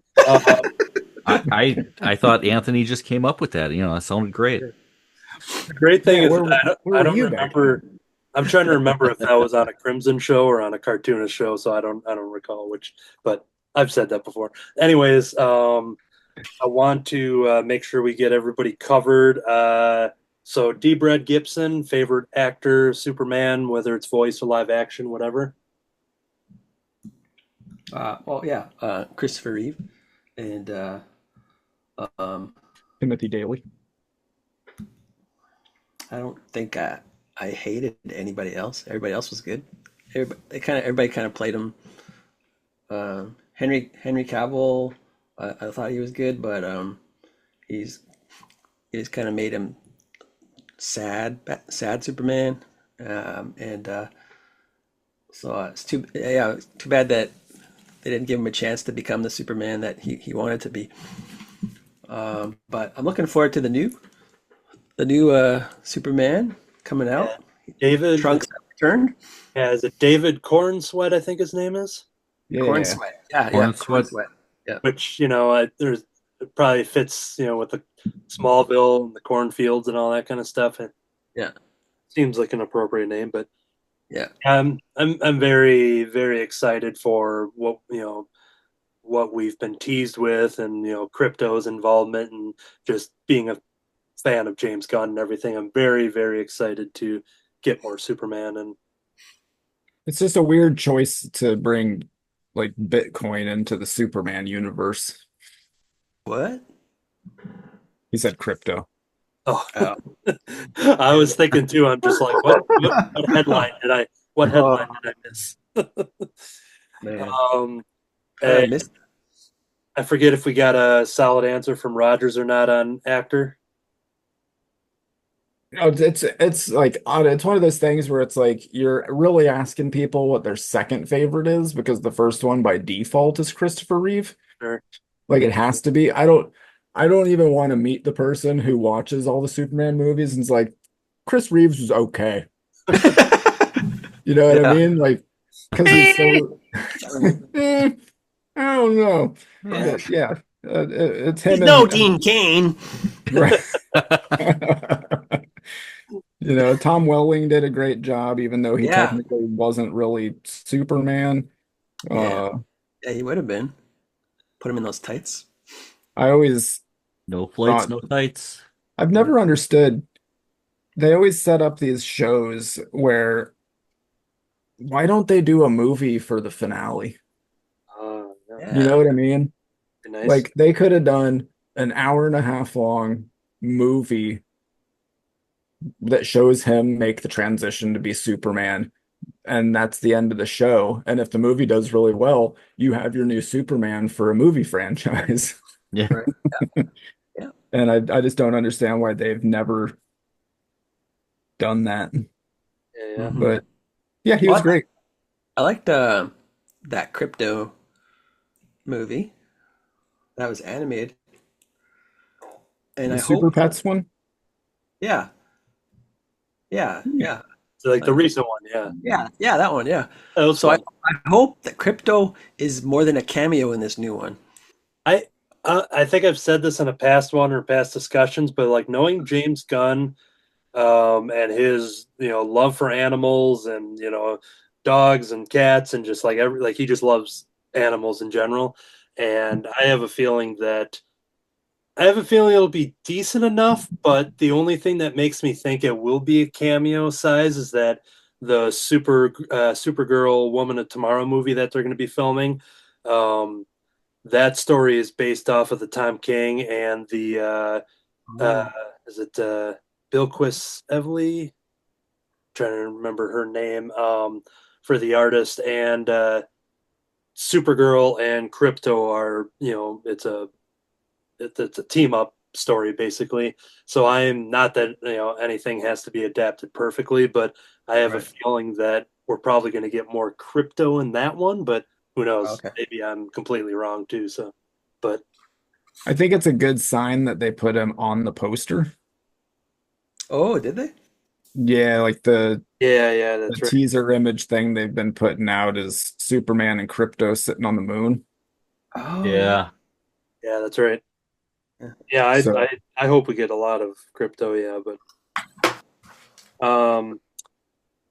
I thought Anthony just came up with that. That sounded great. The great thing Yeah, is where I were don't you back remember. I'm trying to remember if that was on a Crimson show or on a Cartoonist show, so I don't recall which. But I've said that before. Anyways, I want to make sure we get everybody covered. So D. Brad Gibson, favorite actor, Superman, whether it's voice or live action, whatever. Well, yeah. Christopher Reeve and um, Timothy Daly? I don't think I hated anybody else. Everybody else was good. Everybody kind of played him. Henry Cavill, I thought he was good, but he's he just kind of made him sad Superman, and so it's too bad that they didn't give him a chance to become the Superman that he wanted to be. But I'm looking forward to the new Superman coming Yeah. out. David Trunks have returned. is it David Cornsweet, I think his name is. Corn Yeah. sweat. Yeah, Corn yeah, corn Sweat. sweat. Yeah. Which it probably fits with the Smallville and the cornfields and all that kind of stuff. It Yeah. seems like an appropriate name, but Yeah. I'm very very excited for what we've been teased with, and Crypto's involvement, and just being a fan of James Gunn and everything, I'm very, very excited to get more Superman. And It's just a weird choice to bring like Bitcoin into the Superman universe. What? He said crypto. oh, Oh. I was thinking too. I'm just like, what headline did I? What headline did I miss? Man. And I missed I forget if we got a solid answer from Rodgers or not on actor. It's like it's one of those things where it's like you're really asking people what their second favorite is because the first one by default is Christopher Reeve. Sure. Like it has to be. I don't even want to meet the person who watches all the Superman movies and is like, Chris Reeves was okay. You know what I mean? Like, because he's so. I don't know. But yeah, it's him. no Dean Cain. Right. Tom Welling did a great job, even though he technically wasn't really Superman. Yeah, he would have been. Put him in those tights. I always No flights, no tights. I've never understood. They always set up these shows where why don't they do a movie for the finale? Yeah. You know what I mean? Nice. Like they could have done an hour and a half long movie that shows him make the transition to be Superman, and that's the end of the show. And if the movie does really well, you have your new Superman for a movie franchise. Yeah. Right. Yeah. And I just don't understand why they've never done that. Yeah. But yeah, he was great. I liked that Crypto movie that was animated, and The Super Pets one. Yeah. So like the recent one, Yeah, that one, yeah. That was So I fun. hope that Crypto is more than a cameo in this new one. I think I've said this in a past one or past discussions, but like knowing James Gunn, and his love for animals and dogs and cats and just like he just loves animals in general, and I have a feeling it'll be decent enough, but the only thing that makes me think it will be a cameo size is that the Supergirl Woman of Tomorrow movie that they're going to be filming, that story is based off of the Tom King and the is it Bilquis Evely? Trying to remember her name, for the artist, and Supergirl and Crypto are it's a team up story basically. So I'm not that anything has to be adapted perfectly, but I have a feeling that we're probably going to get more Crypto in that one, but who knows? Okay. Maybe I'm completely wrong too. So, but I think it's a good sign that they put him on the poster. Oh, did they? Yeah, like the that's right. teaser image thing they've been putting out is Superman and Crypto sitting on the moon. Oh, Yeah. Yeah, that's right. Yeah. Yeah, So- I hope we get a lot of Crypto. Yeah, but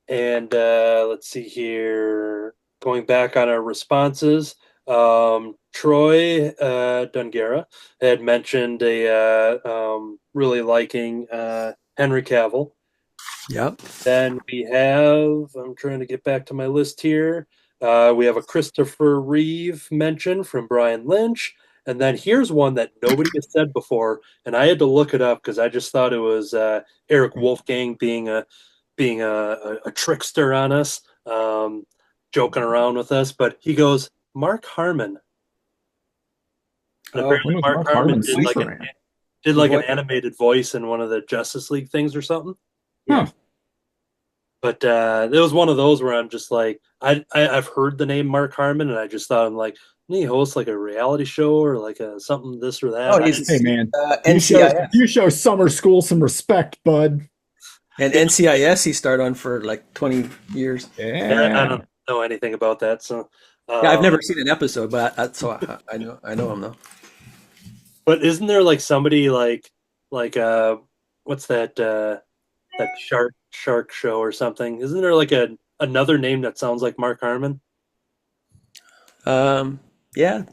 and let's see here. Going back on our responses, Troy Dungera had mentioned really liking Henry Cavill. Yep. Then we have, I'm trying to get back to my list here. We have a Christopher Reeve mention from Brian Lynch. And then here's one that nobody has said before, and I had to look it up because I just thought it was Eric Wolfgang being a trickster on us, joking around with us. But he goes, Mark Harmon. And Oh, apparently when was Mark Mark Harmon Harmon did like Superman? an animated voice in one of the Justice League things or something. Huh. But it was one of those where I'm just like, I've heard the name Mark Harmon, and I just thought, I'm like, he hosts like a reality show or like a something this or that. Oh, he's Hey man, NCIS. you show Summer School some respect, bud. And NCIS he started on for like 20 years. I don't know anything about that, so Yeah, I've never seen an episode, but I know him though. But isn't there like somebody like what's that shark show or something? Isn't there like another name that sounds like Mark Harmon? Yeah,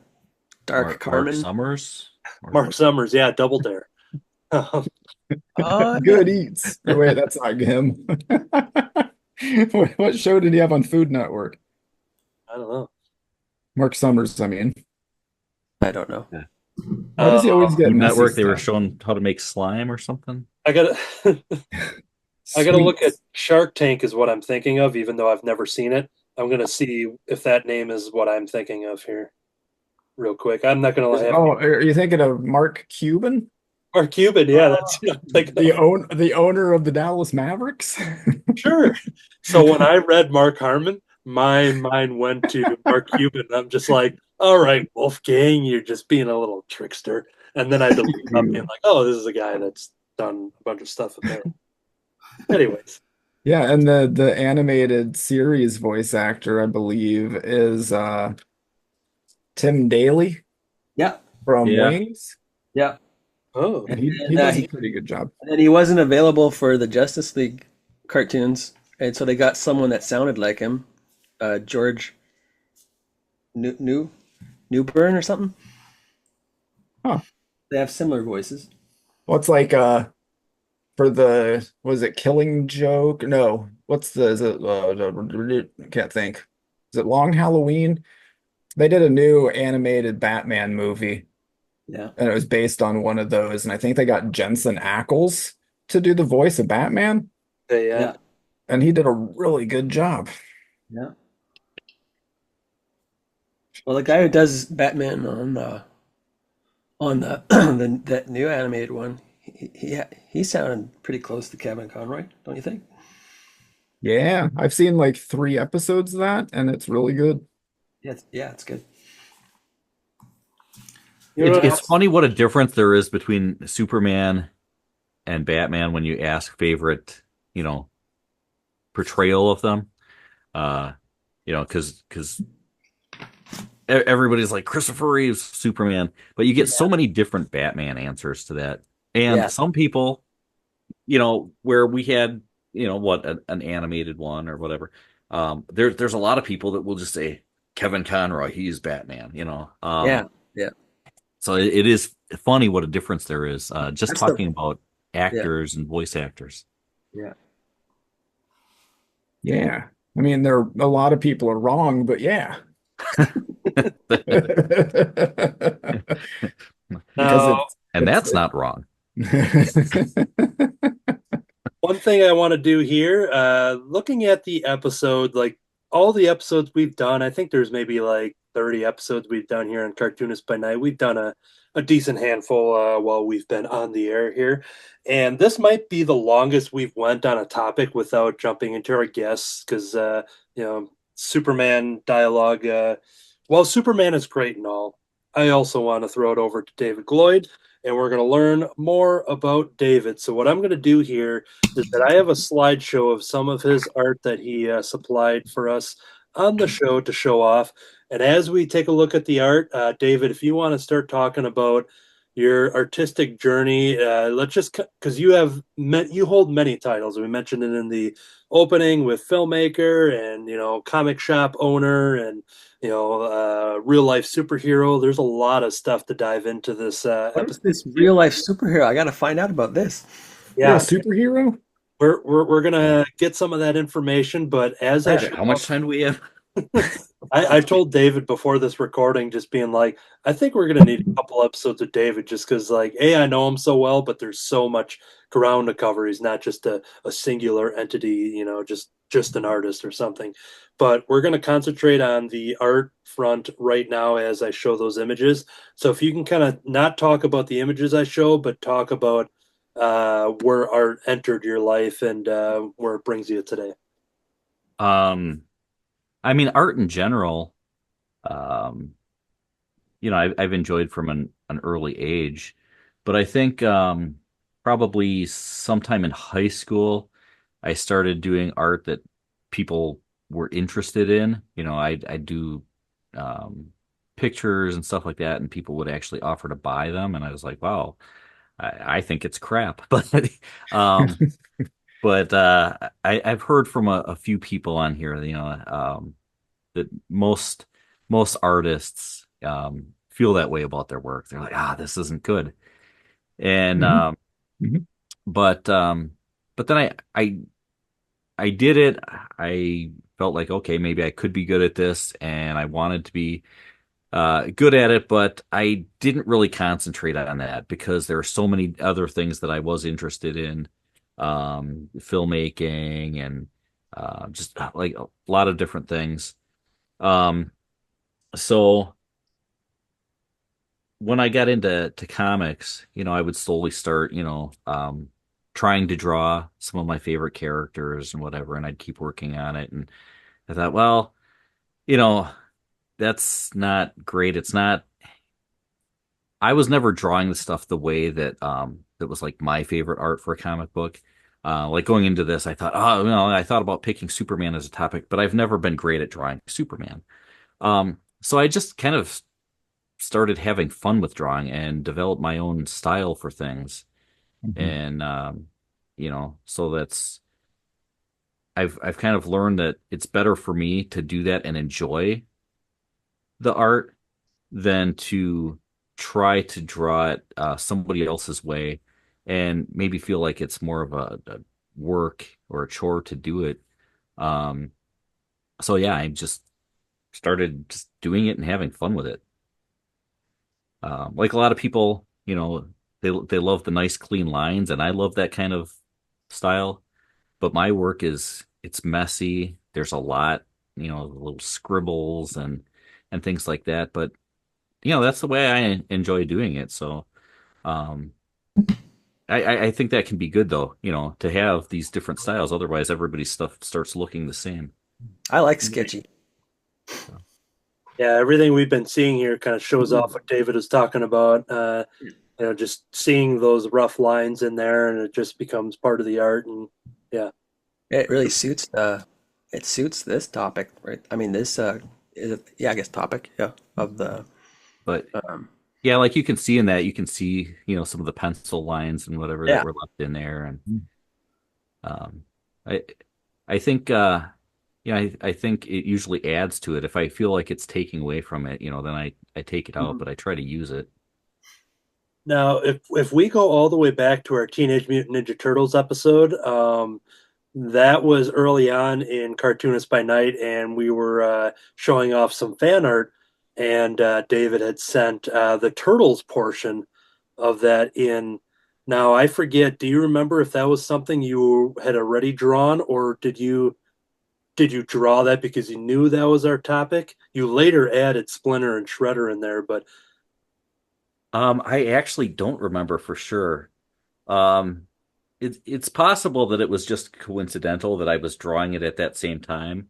Dark Mark Carmen. Summers. Mark Summers, yeah, Double Dare. Oh, Good Eats. Oh, wait, that's not him. What show did he have on Food Network? I don't know. Mark Summers, I mean. I don't know. Why does he always get Food messy Network, they were stuff? showing how to make slime or something. I gotta I gotta look at Sweets. Shark Tank is what I'm thinking of, even though I've never seen it. I'm gonna see if that name is what I'm thinking of here, real quick. I'm not gonna have Oh, are you thinking of Mark Cuban? Mark Cuban. Yeah, that's what I'm thinking of. The owner of the Dallas Mavericks? Sure. So when I read Mark Harmon, my mind went to Mark Cuban. I'm just like, all right, Wolfgang, you're just being a little trickster. And then I had to look up being like, oh, this is a guy that's done a bunch of stuff with that. Anyways, Yeah, and the animated series voice actor, I believe, is Tim Daly Yeah, from Yeah. Wings. yeah. oh, And he And, does he- a pretty good job. And then he wasn't available for the Justice League cartoons, and so they got someone that sounded like him, George Newburn or something. Huh. They have similar voices. Well, it's like for the was it Killing Joke? No, what's the is it I can't think. Is it Long Halloween? They did a new animated Batman movie, Yeah. and it was based on one of those. And I think they got Jensen Ackles to do the voice of Batman, yeah. Yeah. and he did a really good job. Yeah. Well, the guy who does Batman on the, that new animated one, he sounded pretty close to Kevin Conroy, don't you think? Yeah, I've seen like 3 episodes of that, and it's really good. Yeah, it's good. You know what It's else? funny what a difference there is between Superman and Batman when you ask favorite, portrayal of them. Because everybody's like Christopher Reeve's Superman, but you get so many different Batman answers to that. And Yeah. some people, where we had, an animated one or whatever. There's a lot of people that will just say Kevin Conroy, he's Batman, Yeah. Yeah. So it is funny what a difference there is. Just That's talking about actors and voice actors. Yeah. Yeah, I mean, there a lot of people are wrong, but yeah. Now, And that's not wrong. one thing I want to do here, looking at the episode, like all the episodes we've done, I think there's maybe like 30 episodes we've done here on Cartoonist by Night. We've done a decent handful while we've been on the air here. And this might be the longest we've went on a topic without jumping into our guests because, Superman dialogue, while Superman is great and all, I also want to throw it over to David Gloyd, and we're going to learn more about David. So what I'm going to do here is that I have a slideshow of some of his art that he supplied for us on the show to show off. And as we take a look at the art, David, if you want to start talking about your artistic journey, let's just because you hold many titles. We mentioned it in the opening with filmmaker and comic shop owner and real life superhero. There's a lot of stuff to dive into this What episode. is this real life superhero? I got to find out about this. You're Yeah, a superhero? we're gonna get some of that information, but as I How much time do we have? I told David before this recording, just being like, I think we're gonna need a couple episodes of David, just because, like, I know him so well, but there's so much ground to cover. He's not just a singular entity, just an artist or something. But we're gonna concentrate on the art front right now as I show those images. So if you can kind of not talk about the images I show, but talk about where art entered your life and where it brings you today. I mean, art in general, I've enjoyed from an early age, but I think probably sometime in high school, I started doing art that people were interested in. I do pictures and stuff like that, and people would actually offer to buy them, and I was like, wow, I think it's crap, um, but I've heard from a few people on here, that most artists feel that way about their work. They're like, this isn't good. And Mhm. Mhm. but then I did it. I felt like, okay, maybe I could be good at this, and I wanted to be good at it, but I didn't really concentrate on that because there are so many other things that I was interested in, filmmaking and just like a lot of different things. Um, so when I got into comics, I would slowly start, trying to draw some of my favorite characters and whatever, and I'd keep working on it. And I thought, well, you know, that's not great. It's not. I was never drawing the stuff the way that was like my favorite art for a comic book. Like going into this, I thought, I thought about picking Superman as a topic, but I've never been great at drawing Superman. So I just kind of started having fun with drawing and developed my own style for things. Mhm. And so I've kind of learned that it's better for me to do that and enjoy the art than to try to draw it somebody else's way and maybe feel like it's more of a work or a chore to do it. Um, so yeah, I just started just doing it and having fun with it. Like a lot of people, they love the nice clean lines, and I love that kind of style. But my work it's messy. There's a lot, little scribbles and things like that. But that's the way I enjoy doing it. So um, I think that can be good though, to have these different styles. Otherwise, everybody's stuff starts looking the same. I like sketchy. Yeah, everything we've been seeing here kind of shows off what David was talking about. Just seeing those rough lines in there, and it just becomes part of the art. And yeah, It really suits it suits this topic, right? I mean, this is it, yeah, I guess topic, yeah, of the But um yeah, like you can see in that, you can see, some of the pencil lines and whatever that yeah. were left in there. And Mhm. um, I I think I think it usually adds to it. If I feel like it's taking away from it, then I take it out, Mhm. but I try to use it. now if we go all the way back to our Teenage Mutant Ninja Turtles episode, that was early on in Cartoonist by Night, and we were showing off some fan art, and David had sent the Turtles portion of that in. Now I forget. Do you remember if that was something you had already drawn, or did you draw that because you knew that was our topic? You later added Splinter and Shredder in there, but I actually don't remember for sure. Um, it's possible that it was just coincidental that I was drawing it at that same time.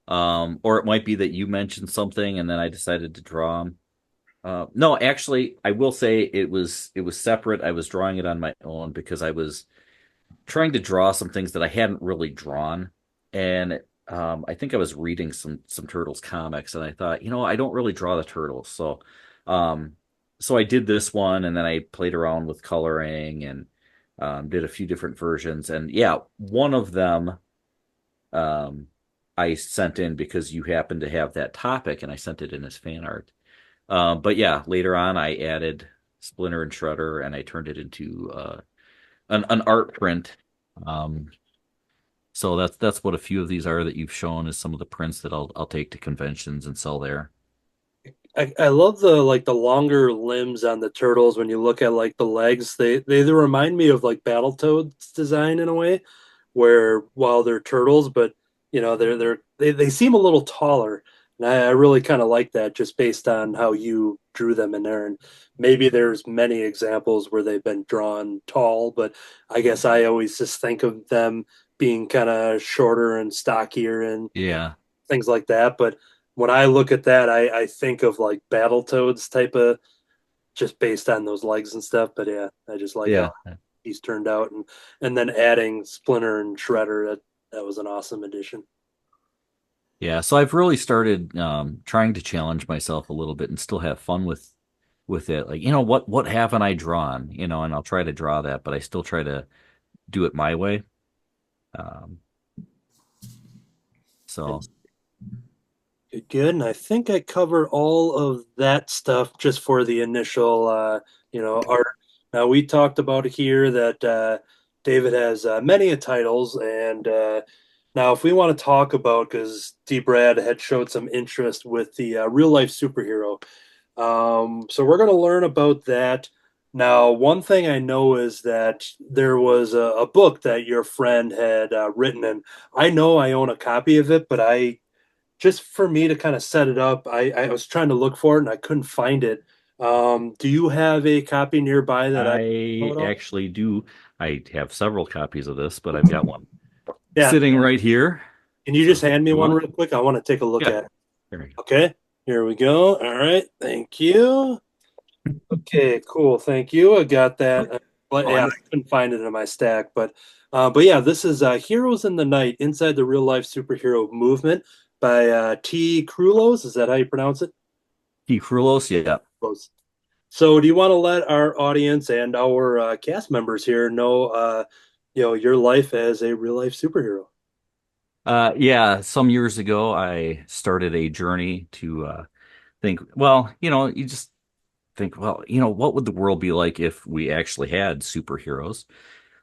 Or it might be that you mentioned something and then I decided to draw them. No, actually, I will say it was separate. I was drawing it on my own because I was trying to draw some things that I hadn't really drawn, and I think I was reading some Turtles comics, and I thought, I don't really draw the turtles, um, so I did this one, and then I played around with coloring and did a few different versions, and yeah, one of them um, I sent in because you happened to have that topic, and I sent it in as fan art. But yeah, later on, I added Splinter and Shredder, and I turned it into an art print. Um, so that's what a few of these are that you've shown is some of the prints that I'll take to conventions and sell there. I love the longer limbs on the turtles when you look at like the legs. They remind me of like Battletoads design in a way, where while they're turtles, but they seem a little taller. And I really kind of like that just based on how you drew them in there. And maybe there's many examples where they've been drawn tall, but I guess I always just think of them being kind of shorter and stockier and Yeah, things like that. But when I look at that, I think of like Battletoads type of just based on those legs and stuff. But yeah, I just like how yeah, he's turned out, and then adding Splinter and Shredder, that was an awesome addition. yeah. So I've really started trying to challenge myself a little bit and still have fun with it. Like, what haven't I drawn? And I'll try to draw that, but I still try to do it my way. Um, so Do good. And I think I covered all of that stuff just for the initial, art. Now, we talked about here that David has many titles. And now, if we want to talk about, because D. Brad had showed some interest with the real life superhero. So we're going to learn about that. Now, one thing I know is that there was a book that your friend had written, and I know I own a copy of it, but just for me to kind of set it up, I was trying to look for it and I couldn't find it. Do you have a copy nearby that I can I download on? actually do. I have several copies of this, but I've got one Yeah. sitting right here. Can you So just hand me you one want? real quick? I want to take a look Yeah. at it. There we go. Okay. Here we go. All right. Thank you. Okay, cool. Thank you. I got that. Yeah, I couldn't find it in my stack, but yeah, this is Heroes in the Night: Inside the Real Life Superhero Movement by T. Krulos. Is that how you pronounce it? T. Krulos, yeah. Close. So, do you want to let our audience and our cast members here know, your life as a real life superhero? Yeah, some years ago, I started a journey to think, well, you just think, well, what would the world be like if we actually had superheroes?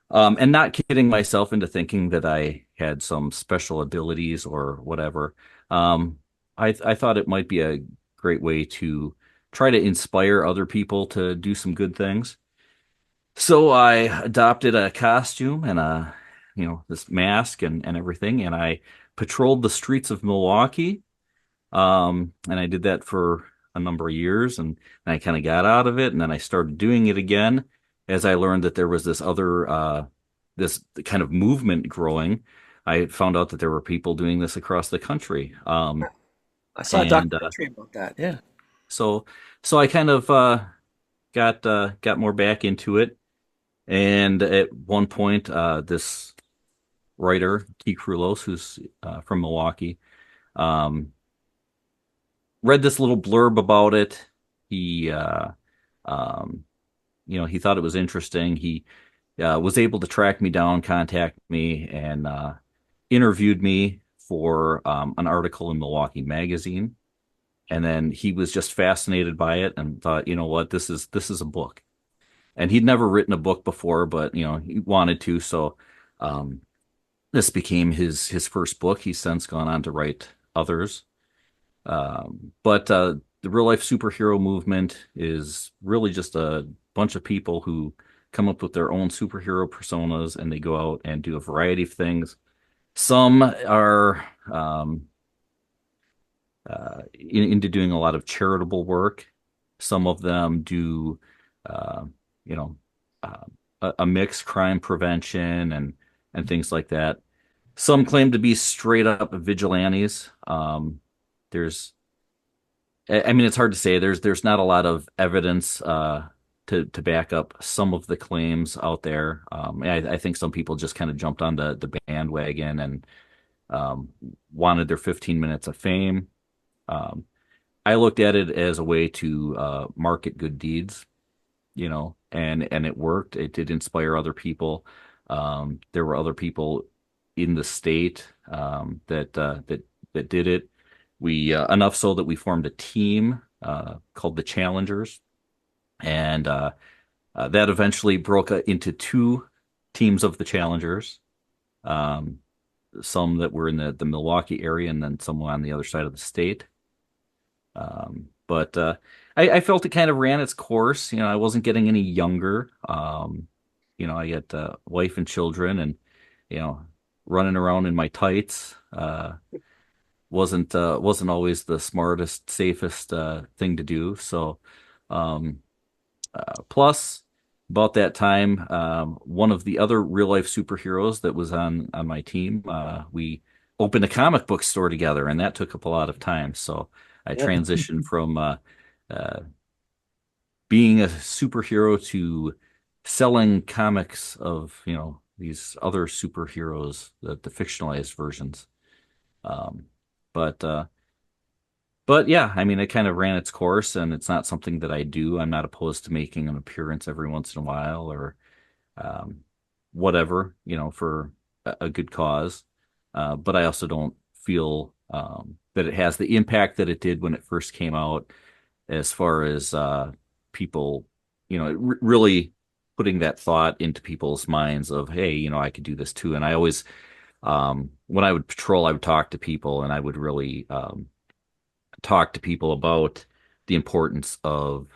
And not kidding myself into thinking that I had some special abilities or whatever. I thought it might be a great way to try to inspire other people to do some good things. So I adopted a costume and this mask and everything, and I patrolled the streets of Milwaukee. And I did that for a number of years, and I kind of got out of it, and then I started doing it again as I learned that there was this kind of movement growing. I found out that there were people doing this across the country. I saw a And documentary about that. Yeah. so so I kind of got more back into it. And at one point, this writer, T. Krulos, who's from Milwaukee, um, read this little blurb about it. He, um, he thought it was interesting. He was able to track me down, contact me, and interviewed me for an article in Milwaukee Magazine. And then he was just fascinated by it and thought, you know what, this is a book. And he'd never written a book before, but he wanted to. So um, this became his first book. He's since gone on to write others. But the real life superhero movement is really just a bunch of people who come up with their own superhero personas and they go out and do a variety of things. Some are into doing a lot of charitable work. Some of them do, uh, you know, uh, a mix, crime prevention and things like that. Some claim to be straight up vigilantes. There's, I mean, it's hard to say. There's not a lot of evidence to back up some of the claims out there. I think some people just kind of jumped on the bandwagon and wanted their 15 minutes of fame. Um, I looked at it as a way to market good deeds, and it worked. It did inspire other people. There were other people in the state that did it. We enough so that we formed a team called the Challengers, and that eventually broke into two teams of the Challengers. Some that were in the Milwaukee area, and then some on the other side of the state. But I felt it kind of ran its course. I wasn't getting any younger. I had wife and children, and running around in my tights wasn't always the smartest, safest thing to do. So, plus about that time, one of the other real life superheroes that was on my team, we opened a comic book store together, and that took up a lot of time. So I Yeah. transitioned from being a superhero to selling comics of these other superheroes, the fictionalized versions. Um, but but yeah, I mean, it kind of ran its course, and it's not something that I do. I'm not opposed to making an appearance every once in a while or um, whatever, for a good cause. But I also don't feel that it has, the impact that it did when it first came out, as far as people, really putting that thought into people's minds of, hey, I could do this too. And I always, when I would patrol, I would talk to people, and I would really talk to people about the importance of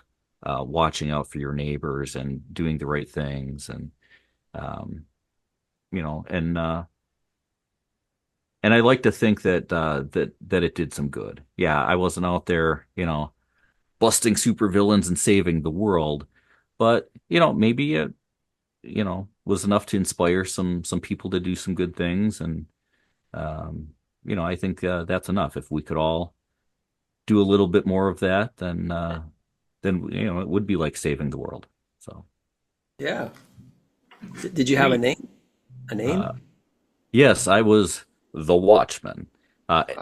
watching out for your neighbors and doing the right things, and um, and I like to think that that it did some good. Yeah, I wasn't out there, busting supervillains and saving the world, but maybe it, was enough to inspire some people to do some good things, and I think that's enough. If we could all do a little bit more of that, then it would be like saving the world. So Yeah. Did you have a name? A name? yes, I was the Watchman.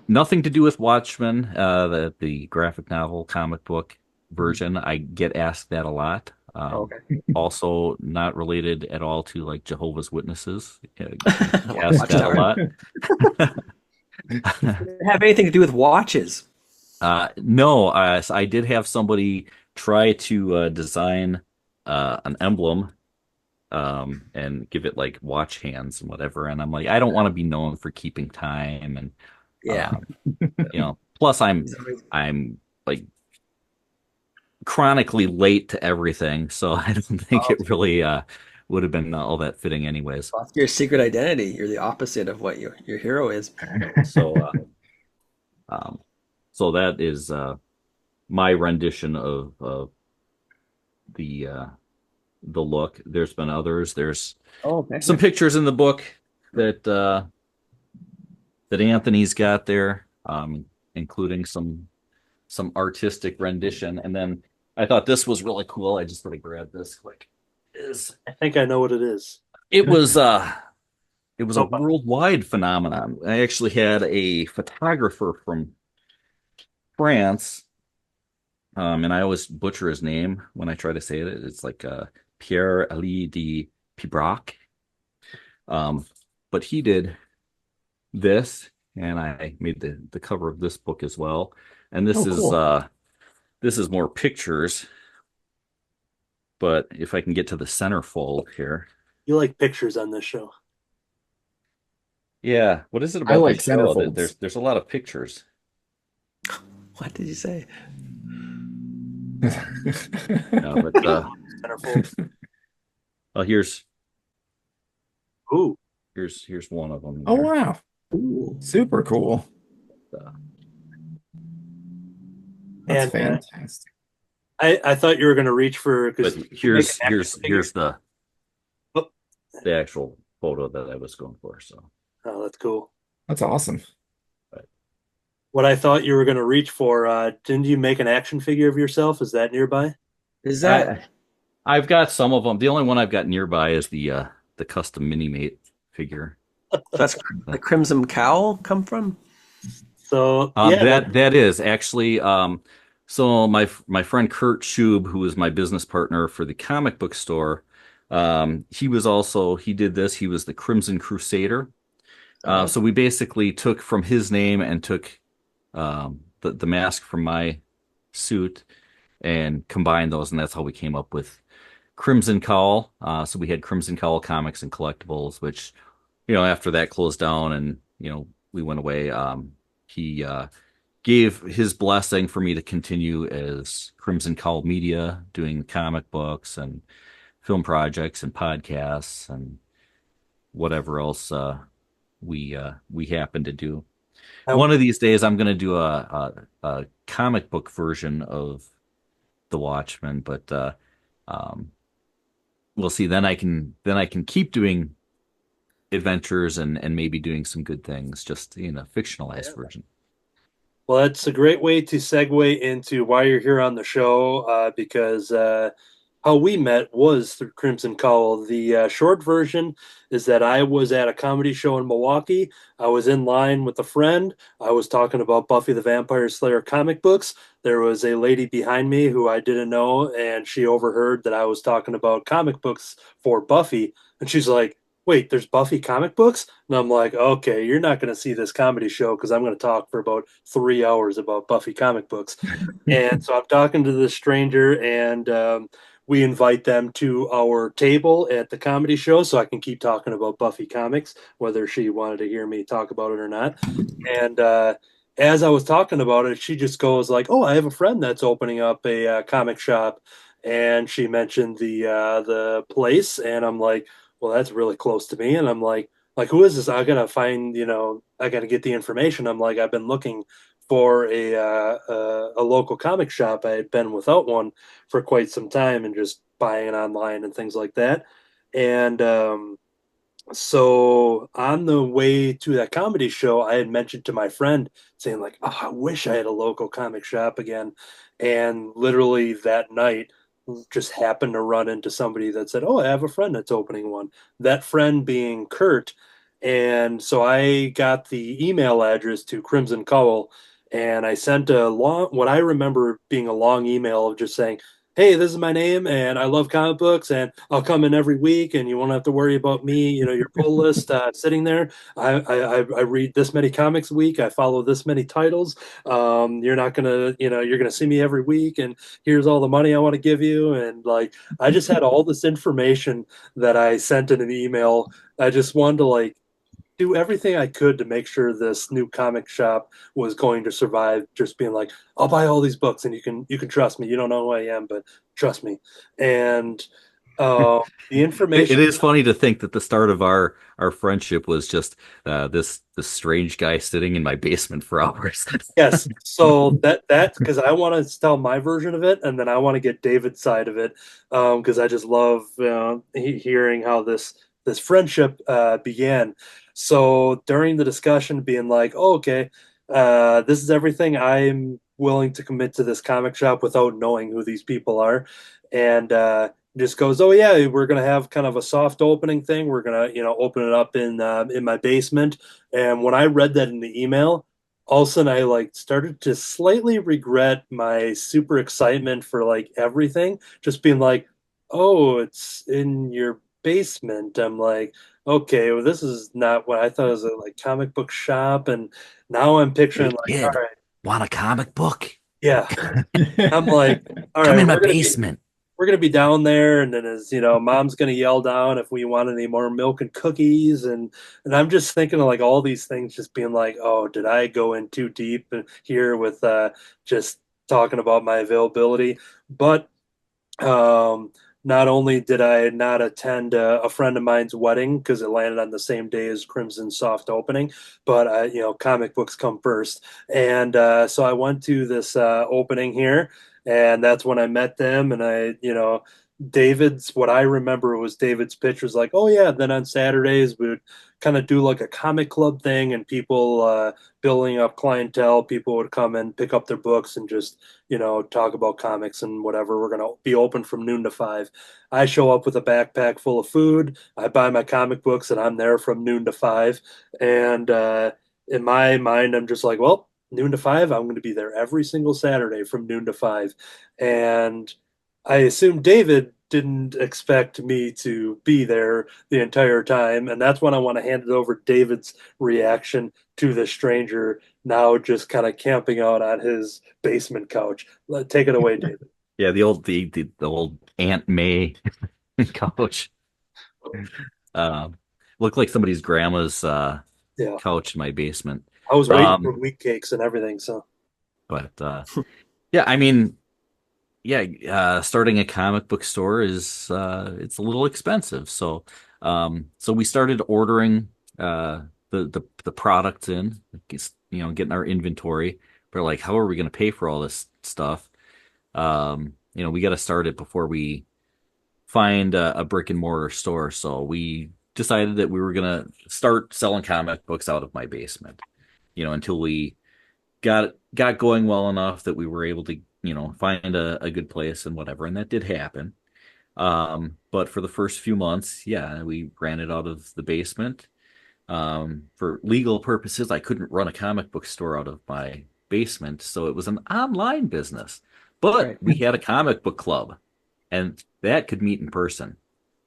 Nothing to do with Watchmen, the graphic novel comic book version. I get asked that a lot. Okay. Also, not related at all to like Jehovah's Witnesses. Asked that a lot. Did it have anything to do with watches? No, I did have somebody try to design an emblem and give it like watch hands and whatever. And I'm like, I don't want to be known for keeping time, and Yeah. plus I'm like chronically late to everything, so I don't think it really would have been all that fitting anyways. Well, that's your secret identity. You're the opposite of what your hero is. So so that is my rendition of the look. There's been others. There's some pictures in the book that that Anthony's got there, including some artistic rendition. And then I thought this was really cool. I just sort of grabbed this quick. I think I know what it is. It was a worldwide phenomenon. I actually had a photographer from France, and I always butcher his name when I try to say it. It's like Pierre-Elie de Pibrac. But he did this, and I made the cover of this book as well. And this this is more pictures. But if I can get to the centerfold here. You like pictures on this show. Yeah. What is it about I like this show? centerfolds. There's a lot of pictures. What did you say? No, but Centerfold. well, here's Ooh. here's one of them. Oh here. wow. Super cool. That's And fantastic. I thought you were going to reach for, But because here's here's the Oh. the actual photo that I was going for. So Oh, that's cool. That's awesome. What I thought you were going to reach for, didn't you make an action figure of yourself? Is that nearby? Is that I've got some of them. The only one I've got nearby is the custom mini mate figure. that's the Crimson Cowl come from? So That is actually so my friend Kurt Schub, who is my business partner for the comic book store, he did this. He was the Crimson Crusader. So we basically took from his name and took the mask from my suit and combined those, and that's how we came up with Crimson Cowl. So we had Crimson Cowl Comics and Collectibles, which after that closed down and we went away. He gave his blessing for me to continue as Crimson Cowl Media, doing comic books and film projects and podcasts and whatever else we happen to do. One of these days, I'm going to do a comic book version of The Watchmen, but we'll see. Then I can keep doing adventures and maybe doing some good things, just in a fictionalized version. Well, that's a great way to segue into why you're here on the show, because how we met was through Crimson Cowl. The short version is that I was at a comedy show in Milwaukee. I was in line with a friend. I was talking about Buffy the Vampire Slayer comic books. There was a lady behind me who I didn't know, and she overheard that I was talking about comic books for Buffy. And she's like, wait, there's Buffy comic books? And I'm like, okay, you're not going to see this comedy show because I'm going to talk for about 3 hours about Buffy comic books. And so I'm talking to this stranger, and we invite them to our table at the comedy show so I can keep talking about Buffy comics, whether she wanted to hear me talk about it or not. And as I was talking about it, she just goes like, "Oh, I have a friend that's opening up a comic shop," and she mentioned the place, and I'm like, "Well, that's really close to me," and I'm like, who is this? I gotta find, I gotta get the information. I'm like, I've been looking for a local comic shop. I had been without one for quite some time and just buying it online and things like that. And so on the way to that comedy show, I had mentioned to my friend saying like, "Oh, I wish I had a local comic shop again." And literally that night, just happened to run into somebody that said, "Oh, I have a friend that's opening one." That friend being Kurt. And so I got the email address to Crimson Cowl, and I sent a long, what I remember being a long email of just saying, "Hey, this is my name, and I love comic books, and I'll come in every week, and you won't have to worry about me, your pull list sitting there. I read this many comics a week. I follow this many titles. You're not gonna, you're gonna see me every week, and here's all the money I want to give you." And like, I just had all this information that I sent in an email. I just wanted to like do everything I could to make sure this new comic shop was going to survive. Just being like, "I'll buy all these books, and you can trust me. You don't know who I am, but trust me." And the It information, is funny to think that the start of our friendship was just this strange guy sitting in my basement for hours. yes. So that's because I want to tell my version of it, and then I want to get David's side of it, because I just love hearing how this friendship began. So during the discussion, being like, "Oh, okay, this is everything. I'm willing to commit to this comic shop without knowing who these people are," and just goes, "Oh yeah, we're gonna have kind of a soft opening thing. We're gonna, open it up in my basement." And when I read that in the email, all of a sudden I like started to slightly regret my super excitement for like everything, just being like, "Oh, it's in your basement." I'm like, okay, well, this is not what I thought it was, a like comic book shop. And now I'm picturing Hey like, all kid, right, want a comic book? yeah. I'm like, all Come right, in my we're gonna be basement. we're gonna be down there, and then as mom's gonna yell down if we want any more milk and cookies, and I'm just thinking of like all these things, just being like, oh, did I go in too deep here with just talking about my availability? But um, not only did I not attend a friend of mine's wedding because it landed on the same day as Crimson's soft opening, but comic books come first, and so I went to this opening here, and that's when I met them, and David's, what I remember was David's pitch was like, "Oh yeah, then on Saturdays we would kind of do like a comic club thing, and people building up clientele, people would come and pick up their books and just talk about comics and whatever. We're going to be open from noon to 5." I show up with a backpack full of food. I buy my comic books, and I'm there from noon to 5. And in my mind, I'm just like, well, noon to 5, I'm going to be there every single Saturday from noon to 5. And I assume David didn't expect me to be there the entire time. And that's when I want to hand it over to David's reaction to the stranger now just kind of camping out on his basement couch. Take it away, David. Yeah, the old Aunt May couch. Looked like somebody's grandma's Yeah. couch in my basement. I was waiting for Um, wheat cakes and everything. So, but yeah, I mean, yeah, starting a comic book store is it's a little expensive. So we started ordering the products in, getting our inventory. But like, how are we going to pay for all this stuff? We got to start it before we find a brick and mortar store. So we decided that we were going to start selling comic books out of my basement, until we got going well enough that we were able to, find a good place and whatever. And that did happen. But for the first few months, yeah, we ran it out of the basement. For legal purposes, I couldn't run a comic book store out of my basement, so it was an online business. But Right. we had a comic book club, and that could meet in person.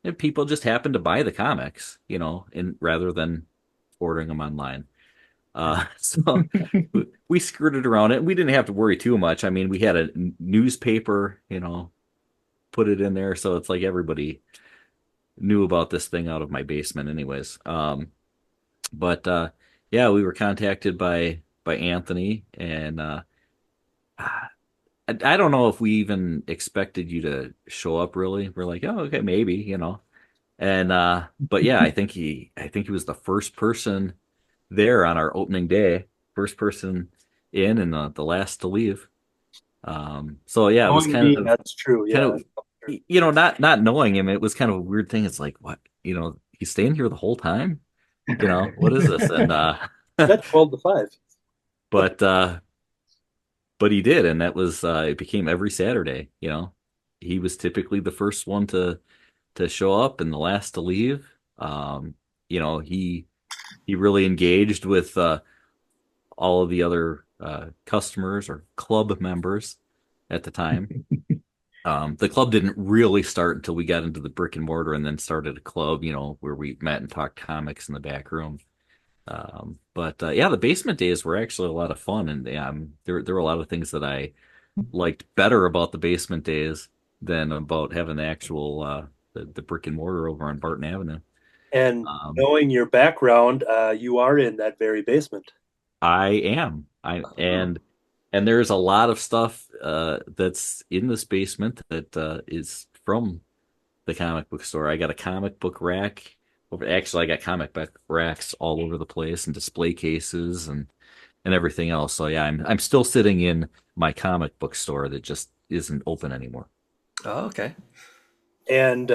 and people just happened to buy the comics, rather than ordering them online. So we skirted around it. We didn't have to worry too much. I mean, we had a newspaper, put it in there, so it's like everybody knew about this thing out of my basement, anyways. But yeah, we were contacted by Anthony, and I don't know if we even expected you to show up. Really, we're like, oh, okay, maybe. And but yeah, I think he was the first person there on our opening day, first person in, and the last to leave. So yeah, it was Knowing me, that's true. kind Yeah. of not knowing him, it was kind of a weird thing. It's like, what, he's staying here the whole time. What is this? And That's 12 to 5. but but he did, and that was it became every Saturday. He was typically the first one to show up and the last to leave. He really engaged with all of the other customers or club members at the time. The club didn't really start until we got into the brick and mortar and then started a club, where we met and talked comics in the back room. But yeah, the basement days were actually a lot of fun, and there were a lot of things that I liked better about the basement days than about having the actual the brick and mortar over on Barton Avenue. And knowing your background, you are in that very basement. I am. And there's a lot of stuff that's in this basement that is from the comic book store. I got a comic book rack. Actually, I got comic book racks all over the place and display cases and everything else. So yeah, I'm still sitting in my comic book store that just isn't open anymore. Oh, okay. And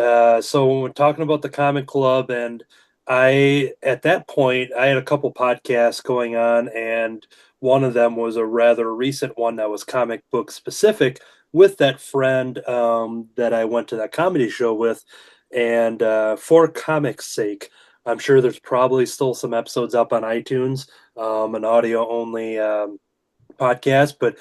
so when we're talking about the comic club, and at that point, I had a couple podcasts going on, and one of them was a rather recent one that was comic book specific with that friend that I went to that comedy show with. And for comics' sake, I'm sure there's probably still some episodes up on iTunes, an audio only podcast, but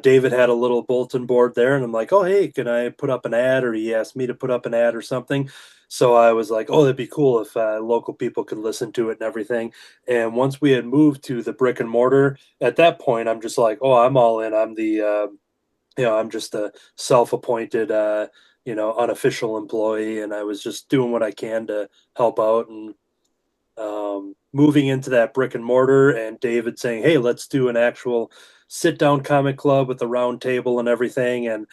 David had a little bulletin board there, and I'm like, oh, hey, can I put up an ad? Or he asked me to put up an ad or something. So I was like, oh, that'd be cool if local people could listen to it and everything. And once we had moved to the brick and mortar, at that point, I'm just like, oh, I'm all in. I'm I'm just a self-appointed, unofficial employee, and I was just doing what I can to help out. And moving into that brick and mortar, and David saying, hey, let's do an actual sit down comic club with a round table and everything. And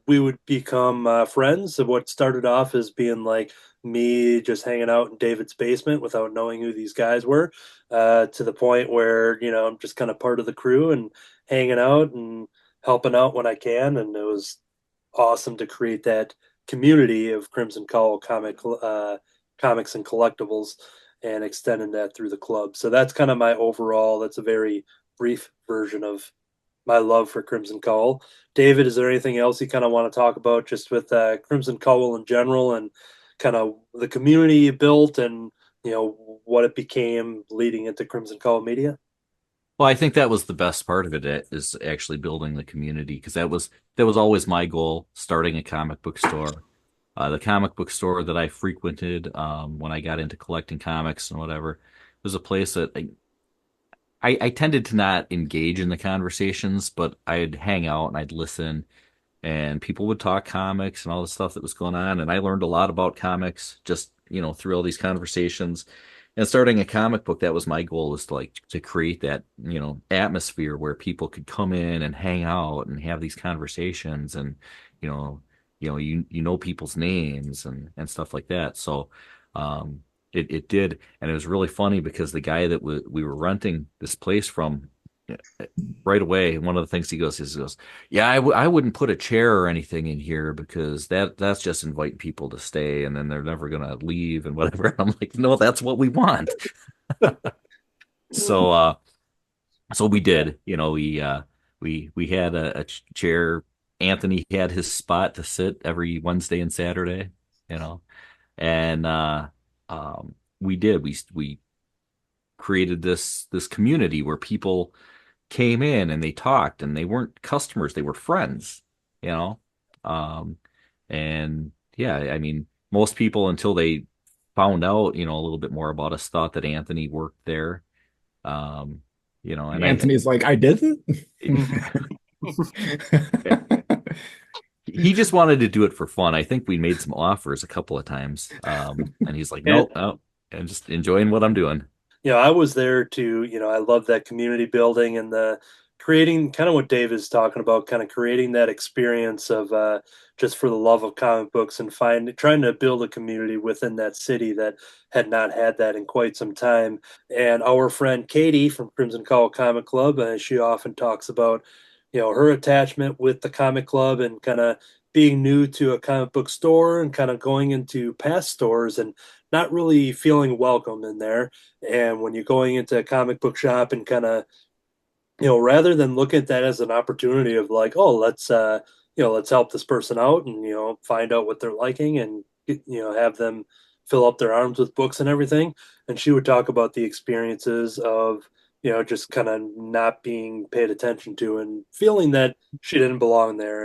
we would become friends of what started off as being like me just hanging out in David's basement without knowing who these guys were, to the point where, I'm just kind of part of the crew and hanging out and helping out when I can. And it was awesome to create that community of Crimson Cowl comics and collectibles, and extending that through the club. So that's kind of that's a very brief version of my love for Crimson Cowl. David, is there anything else you kind of want to talk about just with Crimson Cowl in general, and kind of the community you built, and what it became leading into Crimson Cowl Media? Well, I think that was the best part of it, is actually building the community, because that was always my goal, starting a comic book store. The comic book store that I frequented when I got into collecting comics and whatever was a place that I tended to not engage in the conversations, but I'd hang out and I'd listen, and people would talk comics and all the stuff that was going on, and I learned a lot about comics just through all these conversations. And starting a comic book, that was my goal, was to create that atmosphere where people could come in and hang out and have these conversations, and people's names and stuff like that. So it did, and it was really funny because the guy that we were renting this place from, right away, one of the things he goes, yeah, I wouldn't put a chair or anything in here, because that's just inviting people to stay and then they're never gonna leave and whatever. I'm like, no, that's what we want. So we did, we had a chair. Anthony had his spot to sit every Wednesday and Saturday, and we did. We created this community where people came in and they talked, and they weren't customers, they were friends, and yeah, I mean, most people until they found out, a little bit more about us thought that Anthony worked there. Um, and Anthony's like, I didn't. he just wanted to do it for fun. I think we made some offers a couple of times. And he's like, And nope, no, and just enjoying what I'm doing. I was there to, I love that community building and the creating kind of what Dave is talking about, kind of creating that experience of just for the love of comic books and trying to build a community within that city that had not had that in quite some time. And our friend Katie from Crimson Cowl Comic Club, she often talks about, her attachment with the comic club and kind of being new to a comic book store and kind of going into past stores and not really feeling welcome in there. And when you're going into a comic book shop and kind of, rather than look at that as an opportunity of like, oh, let's help this person out and, find out what they're liking and, have them fill up their arms with books and everything. And she would talk about the experiences of, just kind of not being paid attention to and feeling that she didn't belong there.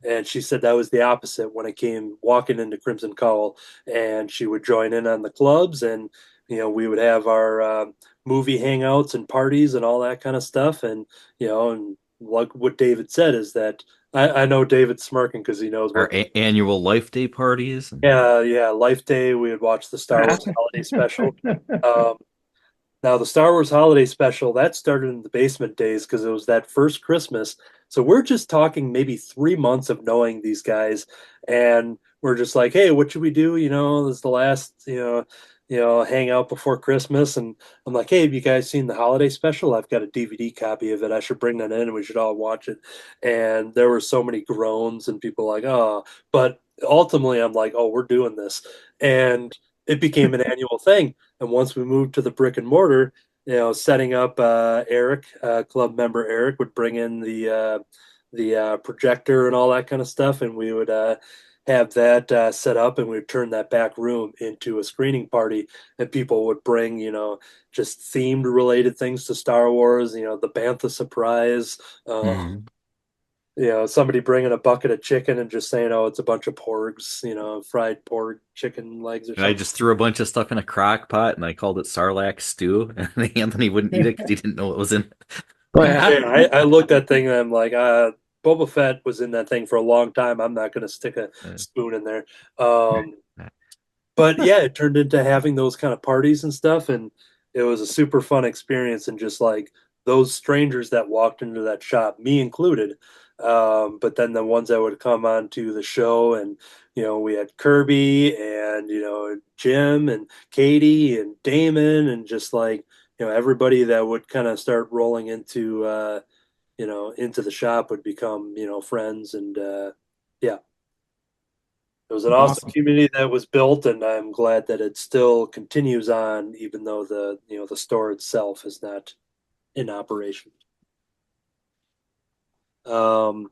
And she said that was the opposite when it came walking into Crimson Cowl, and she would join in on the clubs, and we would have our movie hangouts and parties and all that kind of stuff. And and like what David said is that I know David's smirking because he knows Our what. annual Life Day parties. Yeah, Life Day. We would watch the Star Wars Holiday Special. Um, Now, the Star Wars Holiday Special, that started in the basement days because it was that first Christmas. So we're just talking maybe 3 months of knowing these guys, and we're just like, hey, what should we do? This is the last, hang out before Christmas. And I'm like, hey, have you guys seen the Holiday Special? I've got a DVD copy of it. I should bring that in and we should all watch it. And there were so many groans and people like, oh, but ultimately I'm like, oh, we're doing this. And it became an annual thing. And once we moved to the brick and mortar, setting up Eric, club member Eric would bring in the projector and all that kind of stuff, and we would have that set up, and we would turn that back room into a screening party, and people would bring just themed related things to Star Wars, the Bantha surprise, Mhm. somebody bringing a bucket of chicken and just saying, oh, it's a bunch of porgs, fried pork chicken legs or And I something. just threw a bunch of stuff in a crock pot and I called it Sarlacc stew. And Anthony wouldn't eat it because he didn't know what was in it. Oh yeah. Yeah, I looked at that thing and I'm like, Boba Fett was in that thing for a long time. I'm not going to stick a spoon in there. Um, but yeah, it turned into having those kind of parties and stuff, and it was a super fun experience. And just like those strangers that walked into that shop, me included, but then the ones that would come on to the show, and we had Kirby and Jim and Katie and Damon, and just like everybody that would kind of start rolling into the shop would become friends. And yeah, it was an awesome Awesome. community that was built, and I'm glad that it still continues on, even though the store itself is not in operation. Um,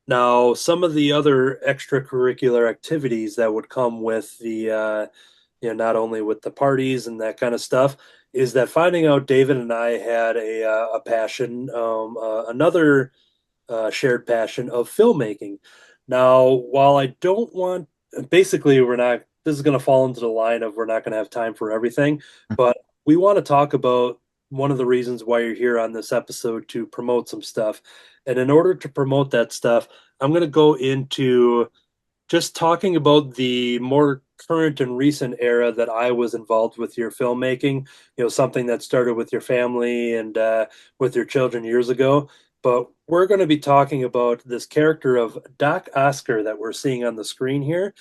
Now, some of the other extracurricular activities that would come with not only with the parties and that kind of stuff, is that finding out David and I had a passion, another shared passion of filmmaking. Now, while I don't want, basically, we're not, this is going to fall into the line of we're not going to have time for everything, but we want to talk about one of the reasons why you're here on this episode to promote some stuff. And in order to promote that stuff, I'm going to go into just talking about the more current and recent era that I was involved with your filmmaking, something that started with your family and with your children years ago. But we're going to be talking about this character of Doc Oscar that we're seeing on the screen here.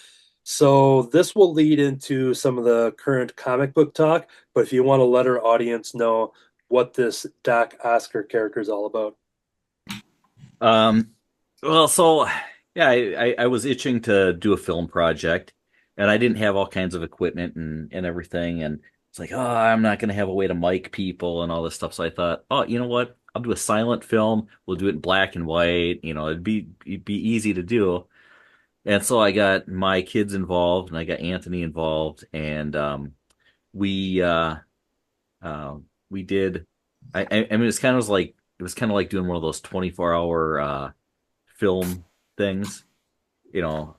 So this will lead into some of the current comic book talk. But if you want to let our audience know what this Doc Oscar character is all about. Um, well, so yeah, I was itching to do a film project and I didn't have all kinds of equipment and everything. And it's like, oh, I'm not going to have a way to mic people and all this stuff. So I thought, oh, you know what? I'll do a silent film. We'll do it in black and white. It'd be easy to do. And so I got my kids involved and I got Anthony involved and we uh we did I mean it was kind of like doing one of those 24-hour film things, you know.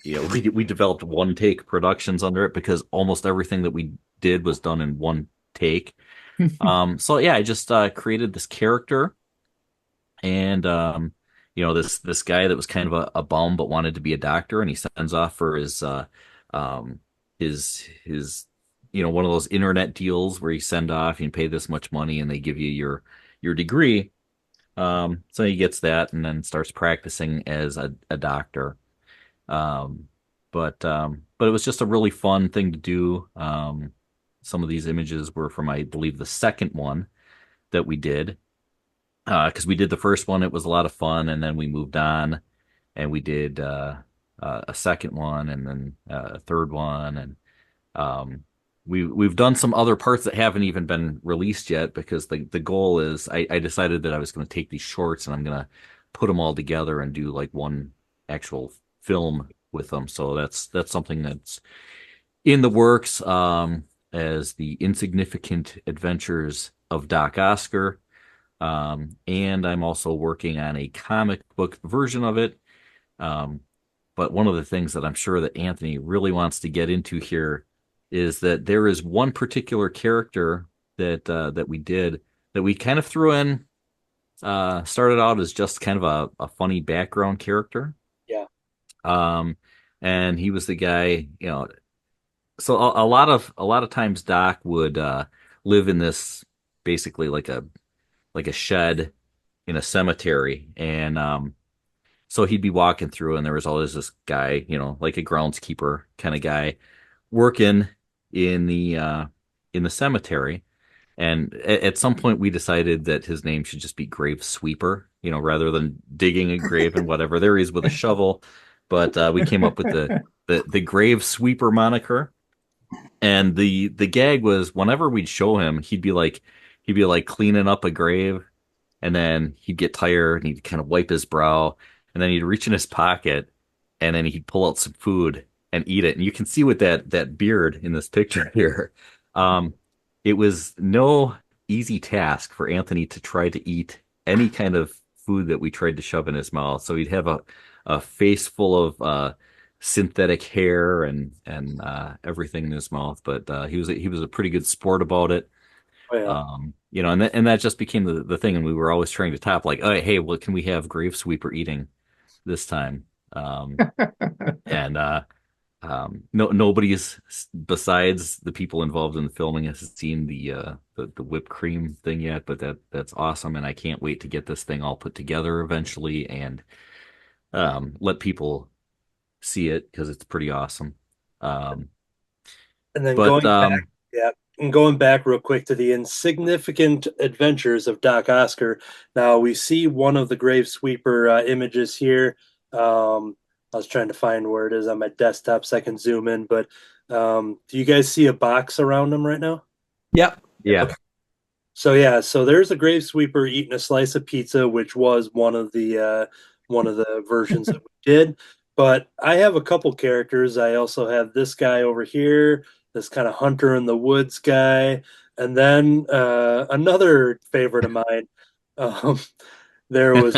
we developed one take productions under it because almost everything that we did was done in one take. So yeah, I just created this character, and this guy that was kind of a bum but wanted to be a doctor, and he sends off for um his one of those internet deals where you send off, you pay this much money and they give you your degree. So he gets that and then starts practicing as a doctor. Um, but it was just a really fun thing to do. Some of these images were from, I believe, the second one that we did. Because we did the first one, it was a lot of fun, and then we moved on and we did a second one, and then a third one, and we've done some other parts that haven't even been released yet because the goal is I decided that I was going to take these shorts and I'm going to put them all together and do like one actual film with them. So that's something that's in the works, as the Insignificant Adventures of Doc Oscar. And I'm also working on a comic book version of it. But one of the things that I'm sure that Anthony really wants to get into here is that there is one particular character that we did that we kind of threw in, started out as just kind of a funny background character. Yeah. And he was the guy, so a lot of times Doc would live in this basically like a shed in a cemetery, and so he'd be walking through, and there was always this guy, like a groundskeeper kind of guy, working in the cemetery. And at some point, we decided that his name should just be Grave Sweeper, rather than digging a grave and whatever. There he is with a shovel, but we came up with the Grave Sweeper moniker. And the gag was whenever we'd show him, he'd be like cleaning up a grave, and then he'd get tired and he'd kind of wipe his brow, and then he'd reach in his pocket, and then he'd pull out some food and eat it. And you can see with that beard in this picture here, it was no easy task for Anthony to try to eat any kind of food that we tried to shove in his mouth. So he'd have a face full of synthetic hair and everything in his mouth. But he was a pretty good sport about it. Oh, yeah. And that just became the thing, and we were always trying to top, like, oh, hey, well, can we have Grave Sweeper eating this time? And nobody's besides the people involved in the filming has seen the whipped cream thing yet, but that's awesome, and I can't wait to get this thing all put together eventually and let people see it because it's pretty awesome. And then But going back, yeah, and going back real quick to the Insignificant Adventures of Doc Oscar. Now we see one of the Grave Sweeper images here. I was trying to find where it is on my desktop so I can zoom in, but do you guys see a box around him right now? Yep. yeah. Okay. So there's a Grave Sweeper eating a slice of pizza, which was one of the versions that we did. But I have a couple characters. I also have this guy over here, this kind of hunter in the woods guy, and then another favorite of mine. Um, there was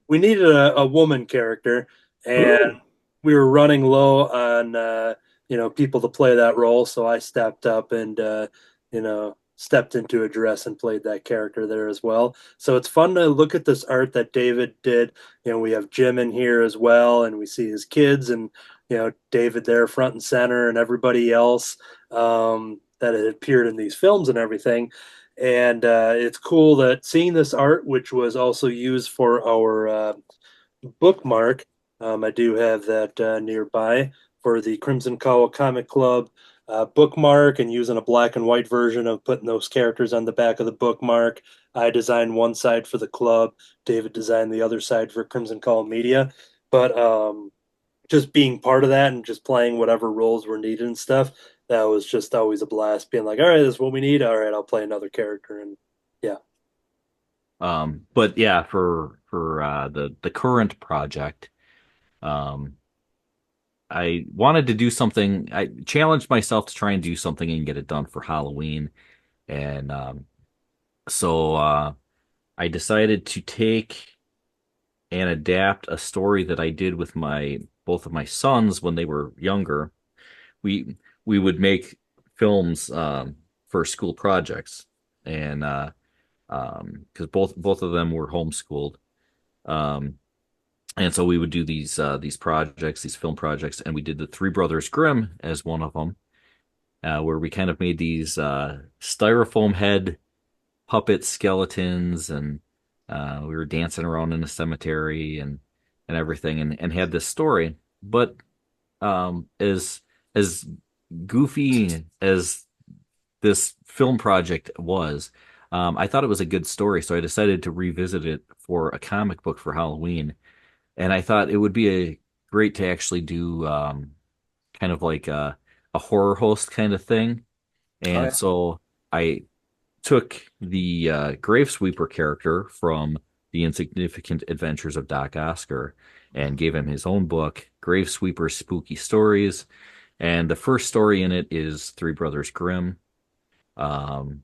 we needed a woman character, and we were running low on people to play that role, so I stepped up and stepped into a dress and played that character there as well. So it's fun to look at this art that David did. We have Jim in here as well, and we see his kids, and David there front and center, and everybody else that had appeared in these films and everything. And it's cool that seeing this art, which was also used for our bookmark. I do have that nearby for the Crimson Cowl Comic Club bookmark, and using a black and white version of putting those characters on the back of the bookmark. I designed one side for the club. David designed the other side for Crimson Cowl Media. But just being part of that and just playing whatever roles were needed and stuff, that was just always a blast. Being like, all right, this is what we need. All right, I'll play another character. And yeah. But yeah, for the current project, I wanted to do something. I challenged myself to try and do something and get it done for Halloween, and so I decided to take and adapt a story that I did with my both of my sons when they were younger, we we would make films for school projects, and because both of them were homeschooled, um, and so we would do these projects, these film projects, and we did the Three Brothers Grimm as one of them, where we kind of made these styrofoam head puppet skeletons, and we were dancing around in a cemetery and everything, and had this story. But as goofy as this film project was, I thought it was a good story, so I decided to revisit it for a comic book for Halloween. And I thought it would be great to actually do kind of like a horror host kind of thing. Oh And yeah. so I took the Grave Sweeper character from The Insignificant Adventures of Doc Oscar and gave him his own book, Grave Sweeper Spooky Stories. And the first story in it is Three Brothers Grimm. Um,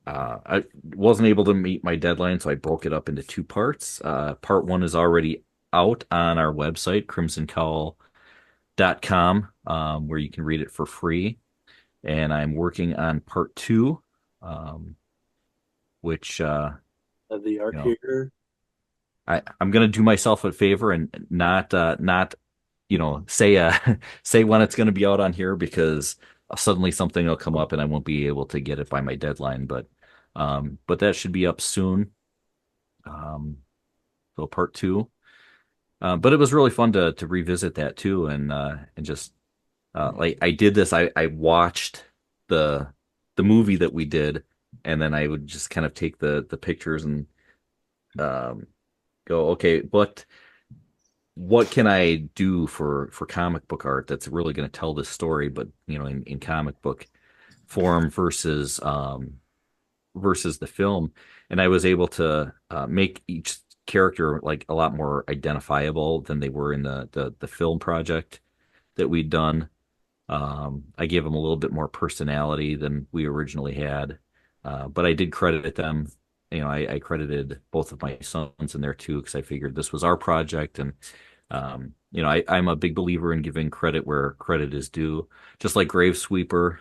I wasn't able to meet my deadline, so I broke it up into two parts. Part one is already out on our website, crimsoncowl.com, where you can read it for free. And I'm working on part two, um, which Of the art you know, here. I'm gonna do myself a favor and not say say when it's gonna be out on here, because suddenly something will come up and I won't be able to get it by my deadline. But that should be up soon. So part two. But it was really fun to revisit that too, and just like I did this, I watched the the movie that we did, and then I would just kind of take the pictures and um, go, okay, what can I do for comic book art that's really going to tell this story, but in comic book form versus the film. And I was able to make each character like a lot more identifiable than they were in the film project that we'd done. I gave them a little bit more personality than we originally had, but I did credit them. I credited both of my sons in there too, because I figured this was our project, and I'm a big believer in giving credit where credit is due. Just like Grave Sweeper,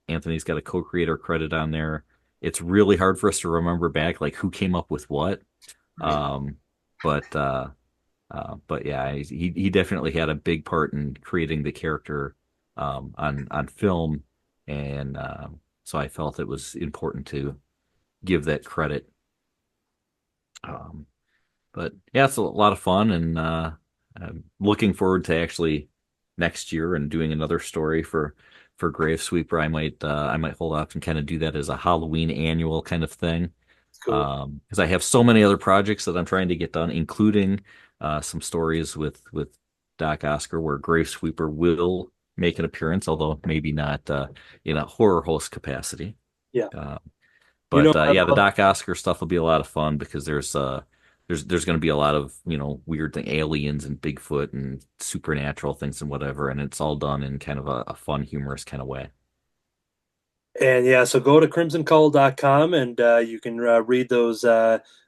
Anthony's got a co-creator credit on there. It's really hard for us to remember back like who came up with what. Um, but but yeah, he definitely had a big part in creating the character on film, and so I felt it was important to give that credit. Um, but yeah, it's a lot of fun, and I'm looking forward to actually next year and doing another story for Grave Sweeper. I might hold off and kind of do that as a Halloween annual kind of thing, Cool. because I have so many other projects that I'm trying to get done, including some stories with Doc Oscar where Grave Sweeper will make an appearance, although maybe not in a horror host capacity. Yeah. Uh, You know, but I yeah, the love Doc Oscar stuff will be a lot of fun, because there's going to be a lot of weird aliens and Bigfoot and supernatural things and whatever, and it's all done in kind of a fun, humorous kind of way. And yeah, so go to crimsoncowl.com and you can read those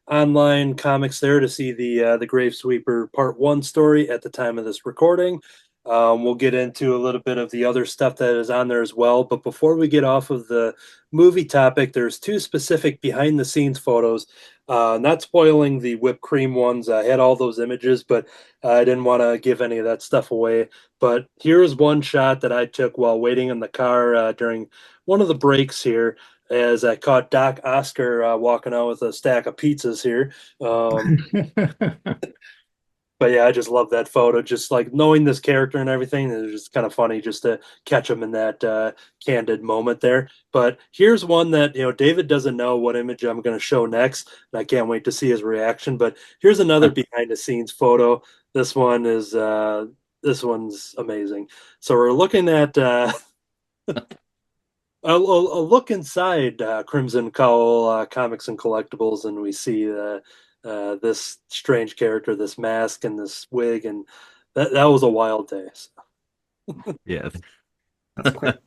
online comics there to see the Grave Sweeper Part One story at the time of this recording. We'll get into a little bit of the other stuff that is on there as well. But before we get off of the movie topic, there's two specific behind the scenes photos. Not spoiling the whipped cream ones. I had all those images, but I didn't want to give any of that stuff away. But here's one shot that I took while waiting in the car during one of the breaks here, as I caught Doc Oscar walking out with a stack of pizzas here. But yeah, I just love that photo. Just like knowing this character and everything, it's just kind of funny just to catch him in that candid moment there. But here's one that David doesn't know what image I'm going to show next, and I can't wait to see his reaction. But here's another behind the scenes photo. This one's amazing. So we're looking at a look inside Crimson Cowl Comics and Collectibles, and we see this strange character, this mask and this wig, and that was a wild day. Yeah, But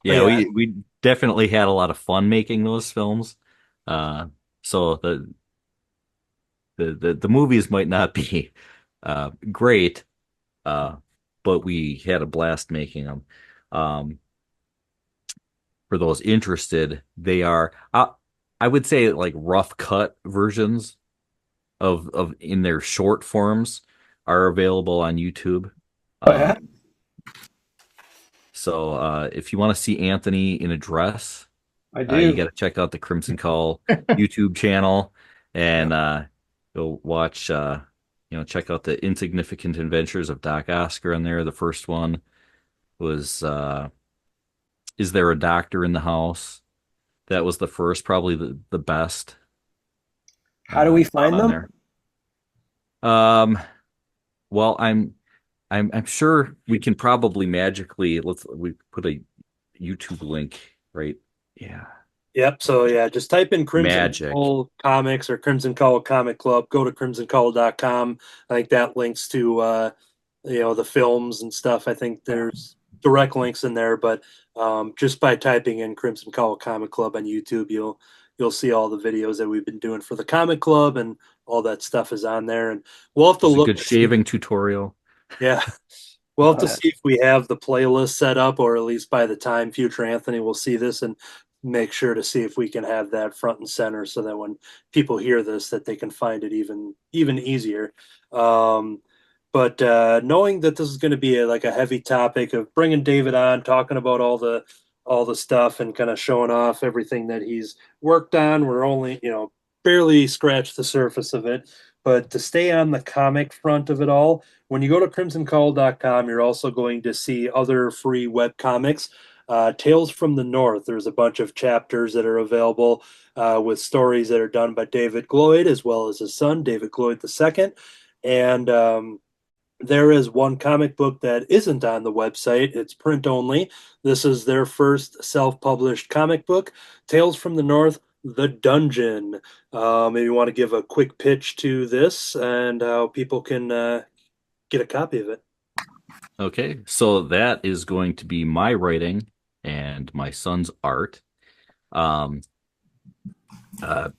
yeah, yeah, we definitely had a lot of fun making those films. So the movies might not be great, but we had a blast making them. Um, for those interested, they are, I would say, like rough cut versions of in their short forms are available on YouTube. Oh, yeah? Um, so if you want to see Anthony in a dress, I you do. got to check out the Crimson Cowl YouTube channel and go watch. Check out the Insignificant Adventures of Doc Oscar in there. The first one was Is There a Doctor in the House? That was the first, probably the best How do we one find on them? there. Well, I'm sure we can probably magically we put a YouTube link, right? Yeah. Yep. So yeah, just type in Crimson Magic. Cowl Comics or Crimson Cowl Comic Club. Go to crimsoncowl.com. I think that links to the films and stuff. I think there's direct links in there, but just by typing in Crimson Cowl Comic Club on YouTube, you'll see all the videos that we've been doing for the comic club, and all that stuff is on there. And we'll have to There's a look good to see. shaving tutorial. Yeah. We'll have to Yeah. see if we have the playlist set up, or at least by the time future Anthony will see this, and make sure to see if we can have that front and center so that when people hear this, that they can find it even easier. Um, but knowing that this is going to be like a heavy topic of bringing David on, talking about all the stuff and kind of showing off everything that he's worked on, we're only barely scratched the surface of it. But to stay on the comic front of it all, when you go to crimsoncowl.com, you're also going to see other free web comics. Tales from the North, there's a bunch of chapters that are available with stories that are done by David Gloyd as well as his son, David Gloyd II. And there is one comic book that isn't on the website. It's print only. This is their first self-published comic book, Tales from the North, The Dungeon. Maybe you want to give a quick pitch to this and how people can get a copy of it. Okay, so that is going to be my writing and my son's art. Um, uh,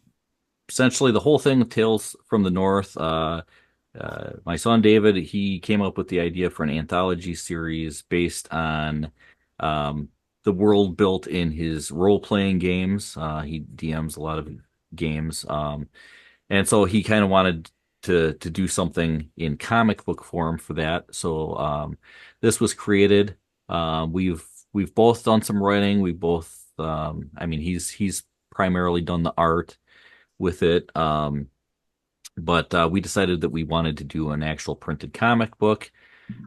Essentially, the whole thing, Tales from the North. My son David, he came up with the idea for an anthology series based on the world built in his role-playing games. He DMs a lot of games, and so he kind of wanted to do something in comic book form for that. So this was created. We've both done some writing. We both, I mean, he's primarily done the art with it. But we decided that we wanted to do an actual printed comic book.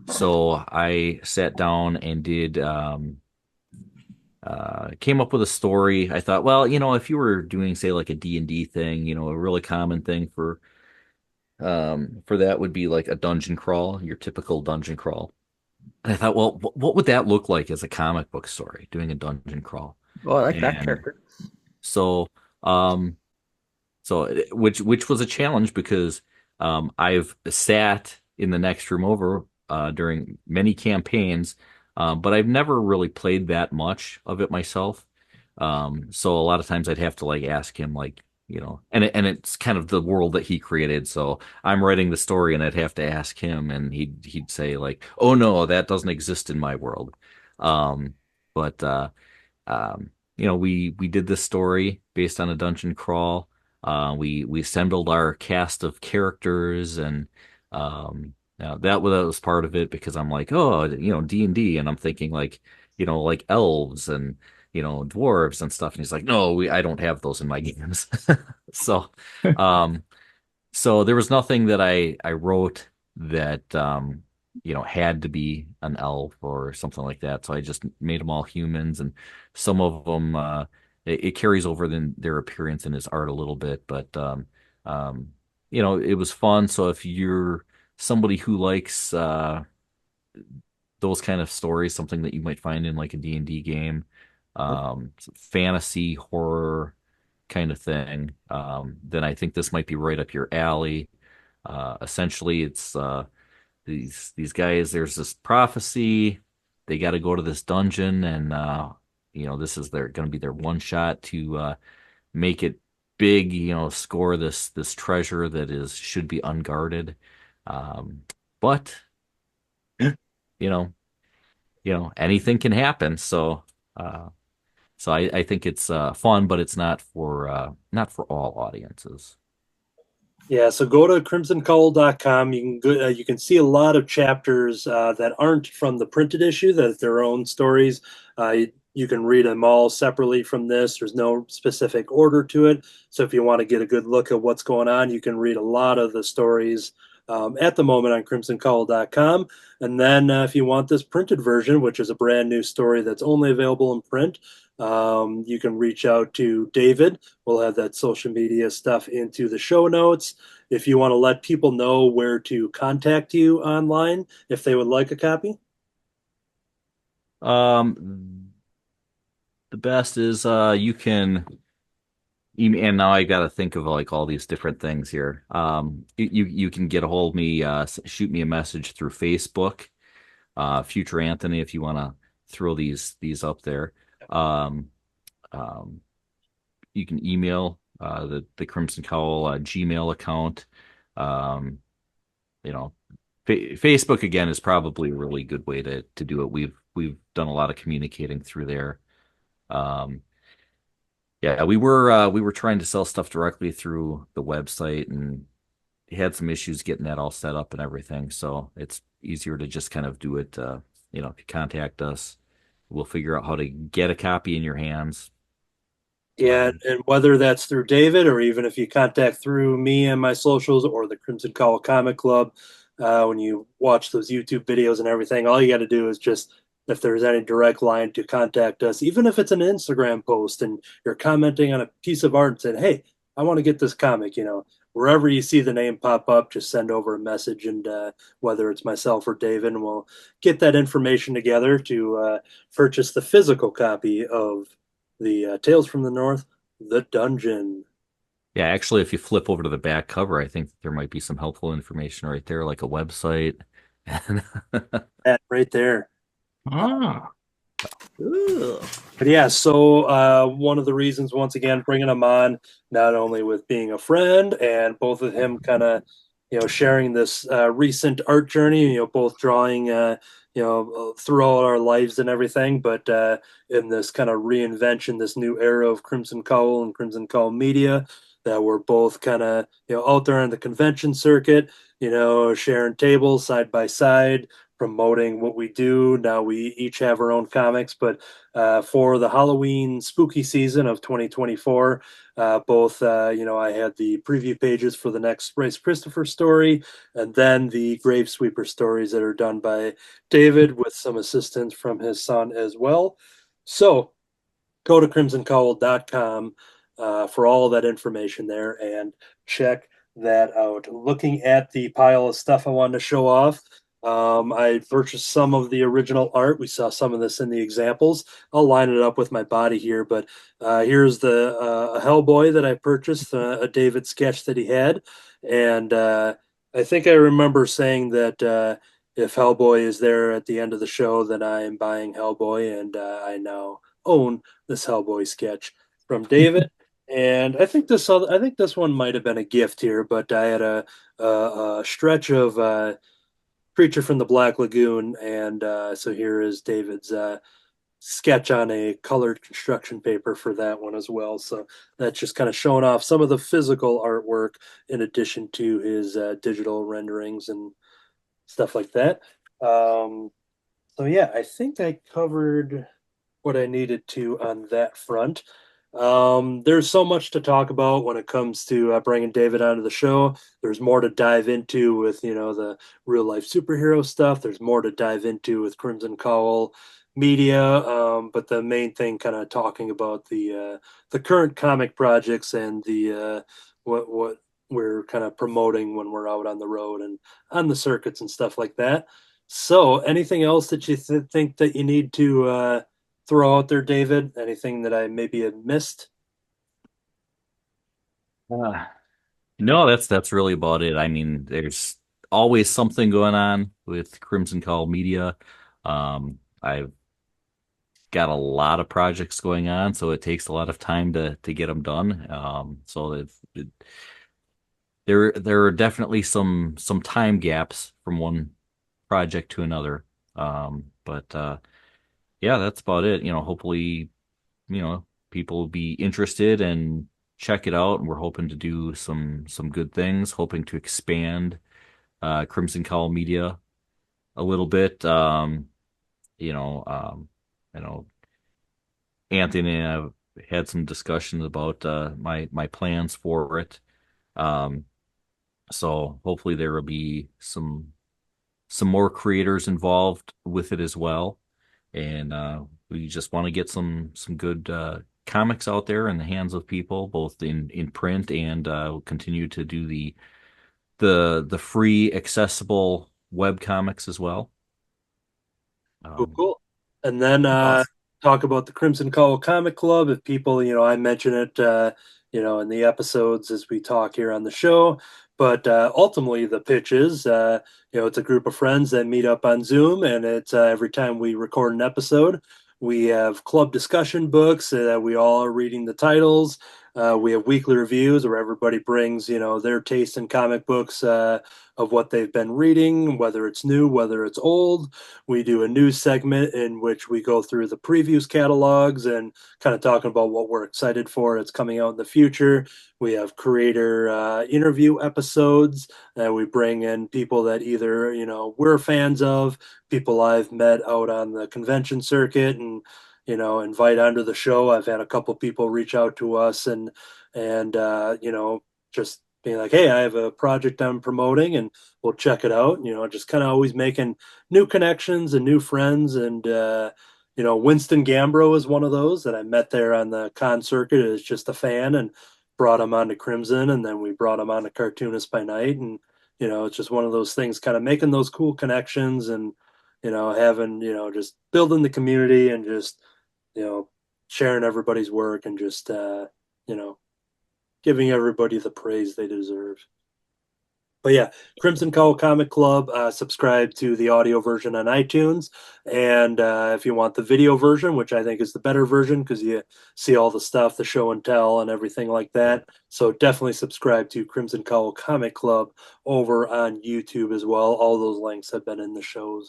So I sat down and came up with a story. I thought, well, if you were doing, say, like a D&D thing, a really common thing for that would be like a dungeon crawl, your typical dungeon crawl. And I thought, well, what would that look like as a comic book story, doing a dungeon crawl? Oh, I like that And character. so, which was a challenge because I've sat in the next room over during many campaigns, but I've never really played that much of it myself. So a lot of times I'd have to like ask him like, and it's kind of the world that he created. So I'm writing the story and I'd have to ask him, and he'd say like, "Oh no, that doesn't exist in my world." But we did this story based on a dungeon crawl. We assembled our cast of characters, and that was part of it because I'm like, oh, D&D, and I'm thinking like, like elves and dwarves and stuff. And he's like, no, I don't have those in my games. So, um, so there was nothing that I wrote that had to be an elf or something like that. So I just made them all humans, and some of them it carries over in their appearance in his art a little bit, but it was fun. So if you're somebody who likes those kind of stories, something that you might find in like a D&D game, fantasy horror kind of thing, then I think this might be right up your alley. Essentially, it's these guys. There's this prophecy. They got to go to this dungeon, and this is going to be their one shot to make it big. Score this treasure that should be unguarded. But anything can happen. So I think it's fun, but it's not for all audiences. Yeah, so go to crimsoncowl.com. You can see a lot of chapters that aren't from the printed issue, that their own stories. You can read them all separately from this. There's no specific order to it. So if you want to get a good look at what's going on, you can read a lot of the stories at the moment on crimsoncowl.com. And then if you want this printed version, which is a brand new story that's only available in print, you can reach out to David. We'll have that social media stuff into the show notes. If you want to let people know where to contact you online, if they would like a copy. The best is you can email, and now I got to think of like all these different things here. You can get a hold of me, shoot me a message through Facebook, Future Anthony, if you want to throw these up there. Um, um, you can email the Crimson Cowl Gmail account. Um, you know, Facebook again is probably a really good way to do it. We've done a lot of communicating through there. Um, yeah, we were trying to sell stuff directly through the website and had some issues getting that all set up and everything. So it's easier to just kind of do it. If you contact us, we'll figure out how to get a copy in your hands. Yeah, and whether that's through David or even if you contact through me and my socials or the Crimson Cowl Comic Club, when you watch those YouTube videos and everything, all you got to do is just, if there's any direct line to contact us, even if it's an Instagram post and you're commenting on a piece of art and saying, hey, I want to get this comic, wherever you see the name pop up, just send over a message, and whether it's myself or David, and we'll get that information together to purchase the physical copy of the Tales from the North, The Dungeon. Yeah, actually, if you flip over to the back cover, I think there might be some helpful information right there, like a website. And That right there. Ah, Ooh. But yeah, so one of the reasons, once again, bringing him on, not only with being a friend and both of him kind of, sharing this recent art journey, both drawing, throughout our lives and everything, but in this kind of reinvention, this new era of Crimson Cowl and Crimson Cowl Media, that we're both kind of, out there on the convention circuit, sharing tables side by side, promoting what we do. Now we each have our own comics, but for the Halloween spooky season of 2024. Both, I had the preview pages for the next Bryce Christopher story, and then the Grave Sweeper stories that are done by David with some assistance from his son as well. So go to crimsoncowl.com for all of that information there and check that out. Looking at the pile of stuff I wanted to show off, I purchased some of the original art. We saw some of this in the examples. I'll line it up with my body here, but here's the Hellboy that I purchased, a David sketch that he had. And I think I remember saying that if Hellboy is there at the end of the show, then I am buying Hellboy, and I now own this Hellboy sketch from David. And I think this one might have been a gift here, but I had a stretch of Creature from the Black Lagoon, and so here is David's sketch on a colored construction paper for that one as well. So that's just kind of showing off some of the physical artwork in addition to his digital renderings and stuff like that. So yeah, I think I covered what I needed to on that front. There's so much to talk about when it comes to bringing David onto the show. There's more to dive into with, the real life superhero stuff. There's more to dive into with Crimson Cowl Media. But the main thing, kind of talking about the current comic projects and the what we're kind of promoting when we're out on the road and on the circuits and stuff like that. So, anything else that you think that you need to throw out there, David? Anything that I maybe had missed? uh, no, that's really about it. I mean, there's always something going on with Crimson Cowl Media. I've got a lot of projects going on, so it takes a lot of time to get them done. So there are definitely some time gaps from one project to another. But yeah, that's about it. Hopefully, people will be interested and check it out. And we're hoping to do some good things, hoping to expand Crimson Cowl Media a little bit. You know, I know Anthony and I have had some discussions about my plans for it. Um, so hopefully there will be some more creators involved with it as well. And we just want to get some good comics out there in the hands of people, both in print, and we'll continue to do the free accessible web comics as well. Cool, cool. And then Awesome. talk about the Crimson Cowl Comic Club. If people, I mention it, in the episodes as we talk here on the show. But ultimately, the pitch is, it's a group of friends that meet up on Zoom, and it's every time we record an episode, we have club discussion books that we all are reading the titles. We have weekly reviews where everybody brings, their taste in comic books of what they've been reading, whether it's new, whether it's old. We do a news segment in which we go through the previews catalogs and kind of talking about what we're excited for. It's coming out in the future. We have creator interview episodes. We bring in people that either, we're fans of, people I've met out on the convention circuit, and invite onto the show. I've had a couple people reach out to us and just being like, hey, I have a project I'm promoting and we'll check it out. Just kind of always making new connections and new friends. And Winston Gambro is one of those that I met there on the con circuit as just a fan, and brought him on to Crimson, and then we brought him on to Cartoonist by Night. And it's just one of those things, kind of making those cool connections, and having just building the community, and just sharing everybody's work, and just giving everybody the praise they deserve. But yeah, Crimson Cowl Comic Club, subscribe to the audio version on iTunes. And if you want the video version, which I think is the better version because you see all the stuff, the show and tell and everything like that. So definitely subscribe to Crimson Cowl Comic Club over on YouTube as well. All those links have been in the show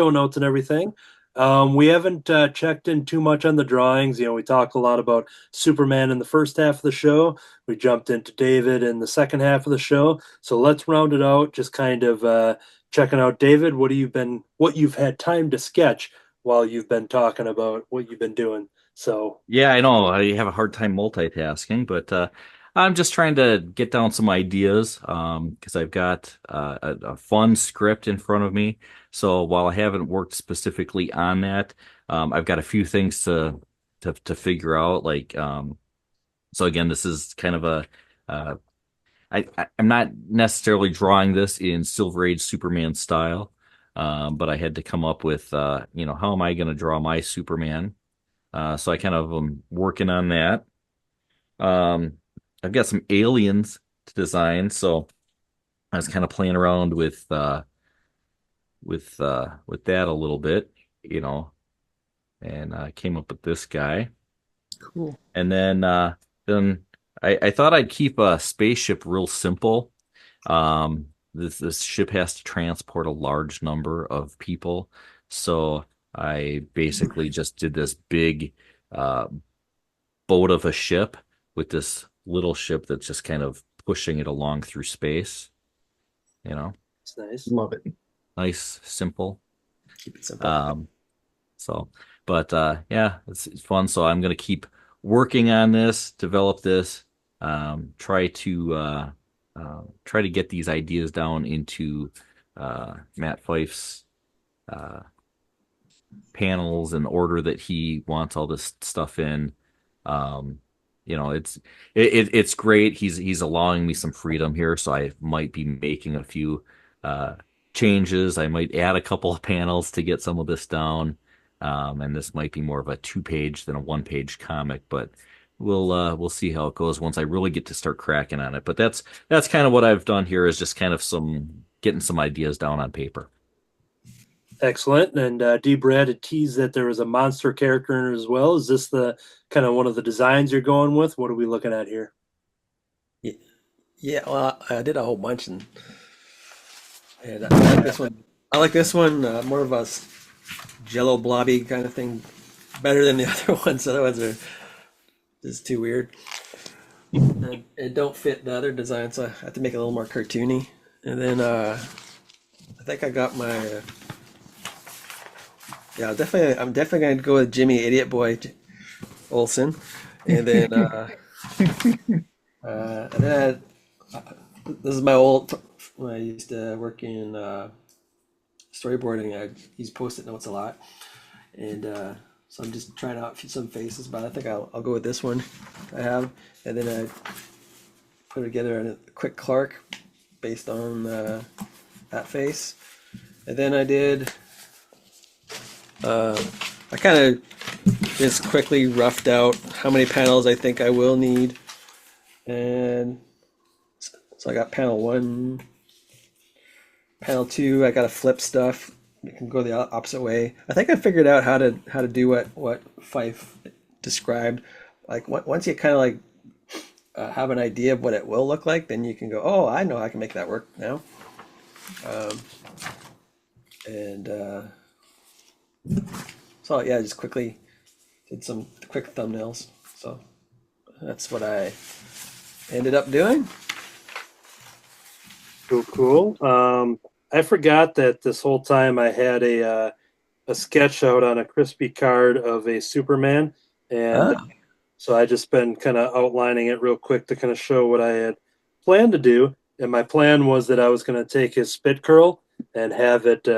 notes and everything. We haven't checked in too much on the drawings. We talked a lot about Superman in the first half of the show. We jumped into David in the second half of the show. So let's round it out. Just kind of checking out, David. What you've had time to sketch while you've been talking about what you've been doing. So Yeah, I know I have a hard time multitasking, but I'm just trying to get down some ideas because I've got a fun script in front of me. So while I haven't worked specifically on that, I've got a few things to figure out. So again, this is kind of I'm not necessarily drawing this in Silver Age Superman style, but I had to come up with how am I going to draw my Superman? So I kind of am working on that. I've got some aliens to design, so I was kind of playing around with that a little bit, and I came up with this guy. Cool. And then I thought I'd keep a spaceship real simple. This ship has to transport a large number of people, so I basically just did this big boat of a ship with this little ship that's just kind of pushing it along through space. it's nice. Love it. Nice, simple. Keep it simple. Yeah, it's fun. So I'm gonna keep working on this, develop this, try to get these ideas down into Matt Fife's panels in the order that he wants all this stuff in. It's great. He's allowing me some freedom here, so I might be making a few changes. I might add a couple of panels to get some of this down. And this might be more of a 2-page than a 1-page comic, but we'll see how it goes once I really get to start cracking on it. But that's kind of what I've done here, is just kind of getting some ideas down on paper. Excellent. And D. Brad had teased that there was a monster character in it as well. Is this the kind of one of the designs you're going with? What are we looking at here? Yeah, well, I did a whole bunch, and I like this one. I like this one, more of a jello blobby kind of thing better than the other ones. The other ones are just too weird. And it don't fit the other design, so I have to make it a little more cartoony. And then I think I got my I'm definitely gonna go with Jimmy Idiot Boy Olsen, and then this is my old when I used to work in storyboarding. Use post-it notes a lot, and so I'm just trying out some faces, but I think I'll go with this one I have, and then I put it together in a quick Clark based on that face, and then I did. I kind of just quickly roughed out how many panels I think I will need, and so I got panel 1, panel 2. I got to flip stuff. You can go the opposite way. I think I figured out how to do what Fife described. Like once you kind of like have an idea of what it will look like, then you can go, oh, I know I can make that work now. So yeah, just quickly did some quick thumbnails. So that's what I ended up doing. Cool. I forgot that this whole time I had a sketch out on a crispy card of a Superman, and so I just been kind of outlining it real quick to kind of show what I had planned to do. And my plan was that I was going to take his spit curl and have it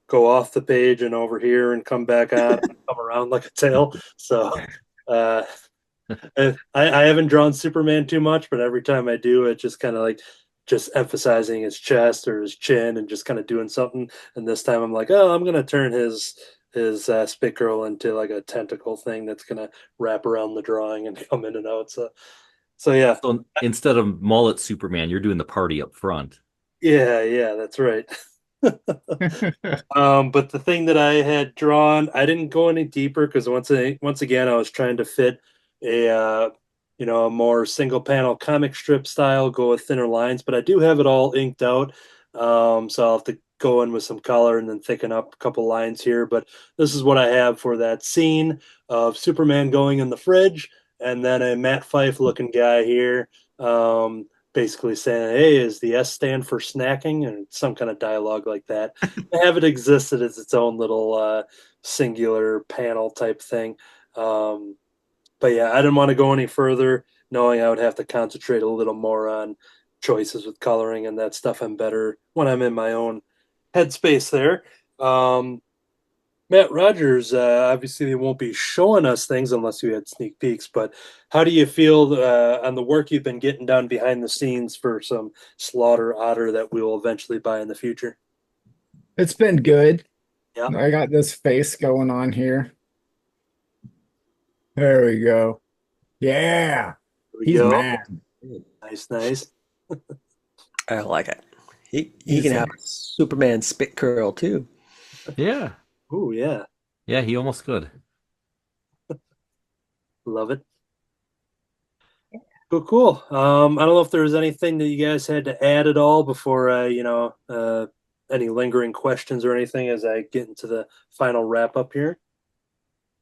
go off the page and over here and come back on and come around like a tail. So I haven't drawn Superman too much, but every time I do, it just kind of like just emphasizing his chest or his chin and just kind of doing something. And this time I'm like, oh, I'm going to turn his spit curl into like a tentacle thing that's going to wrap around the drawing and come in and out. So yeah. So instead of mullet Superman, you're doing the party up front. Yeah, that's right. But the thing that I had drawn, I didn't go any deeper because once again I was trying to fit a more single panel comic strip style, go with thinner lines, but I do have it all inked out. So I'll have to go in with some color and then thicken up a couple lines here. But this is what I have for that scene of Superman going in the fridge, and then a Matt Fife looking guy here. Basically saying, hey, is the S stand for snacking? And some kind of dialogue like that. I have it existed as its own little singular panel type thing. But yeah, I didn't want to go any further, knowing I would have to concentrate a little more on choices with coloring and that stuff. I'm better when I'm in my own headspace there. Matt Rodgers, obviously they won't be showing us things unless you had sneak peeks, but how do you feel on the work you've been getting done behind the scenes for some Slaughter Otter that we will eventually buy in the future? It's been good. Yeah. I got this face going on here. There we go. Yeah. He's mad. Nice. I like it. He can have a Superman spit curl too. Yeah. Ooh, yeah. Yeah, he almost could. Love it. Cool. I don't know if there was anything that you guys had to add at all before, any lingering questions or anything as I get into the final wrap up here.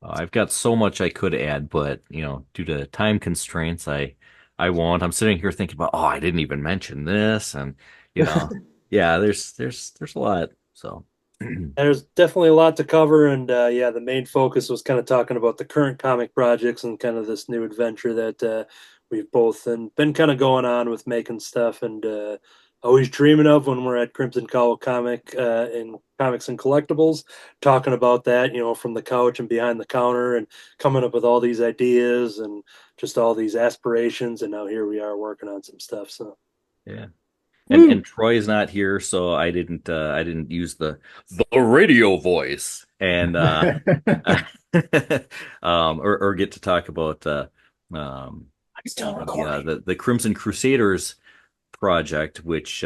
I've got so much I could add, but due to time constraints, I won't. I'm sitting here thinking about, I didn't even mention this, and yeah, there's a lot. So there's definitely a lot to cover, and the main focus was kind of talking about the current comic projects and kind of this new adventure that we've both been kind of going on with making stuff and always dreaming of when we're at Crimson Cowl in Comics and Collectibles, talking about that, from the couch and behind the counter and coming up with all these ideas and just all these aspirations. And now here we are working on some stuff. So, yeah. And Troy's not here, so I didn't use the radio voice and or get to talk about the Crimson Crusaders project, which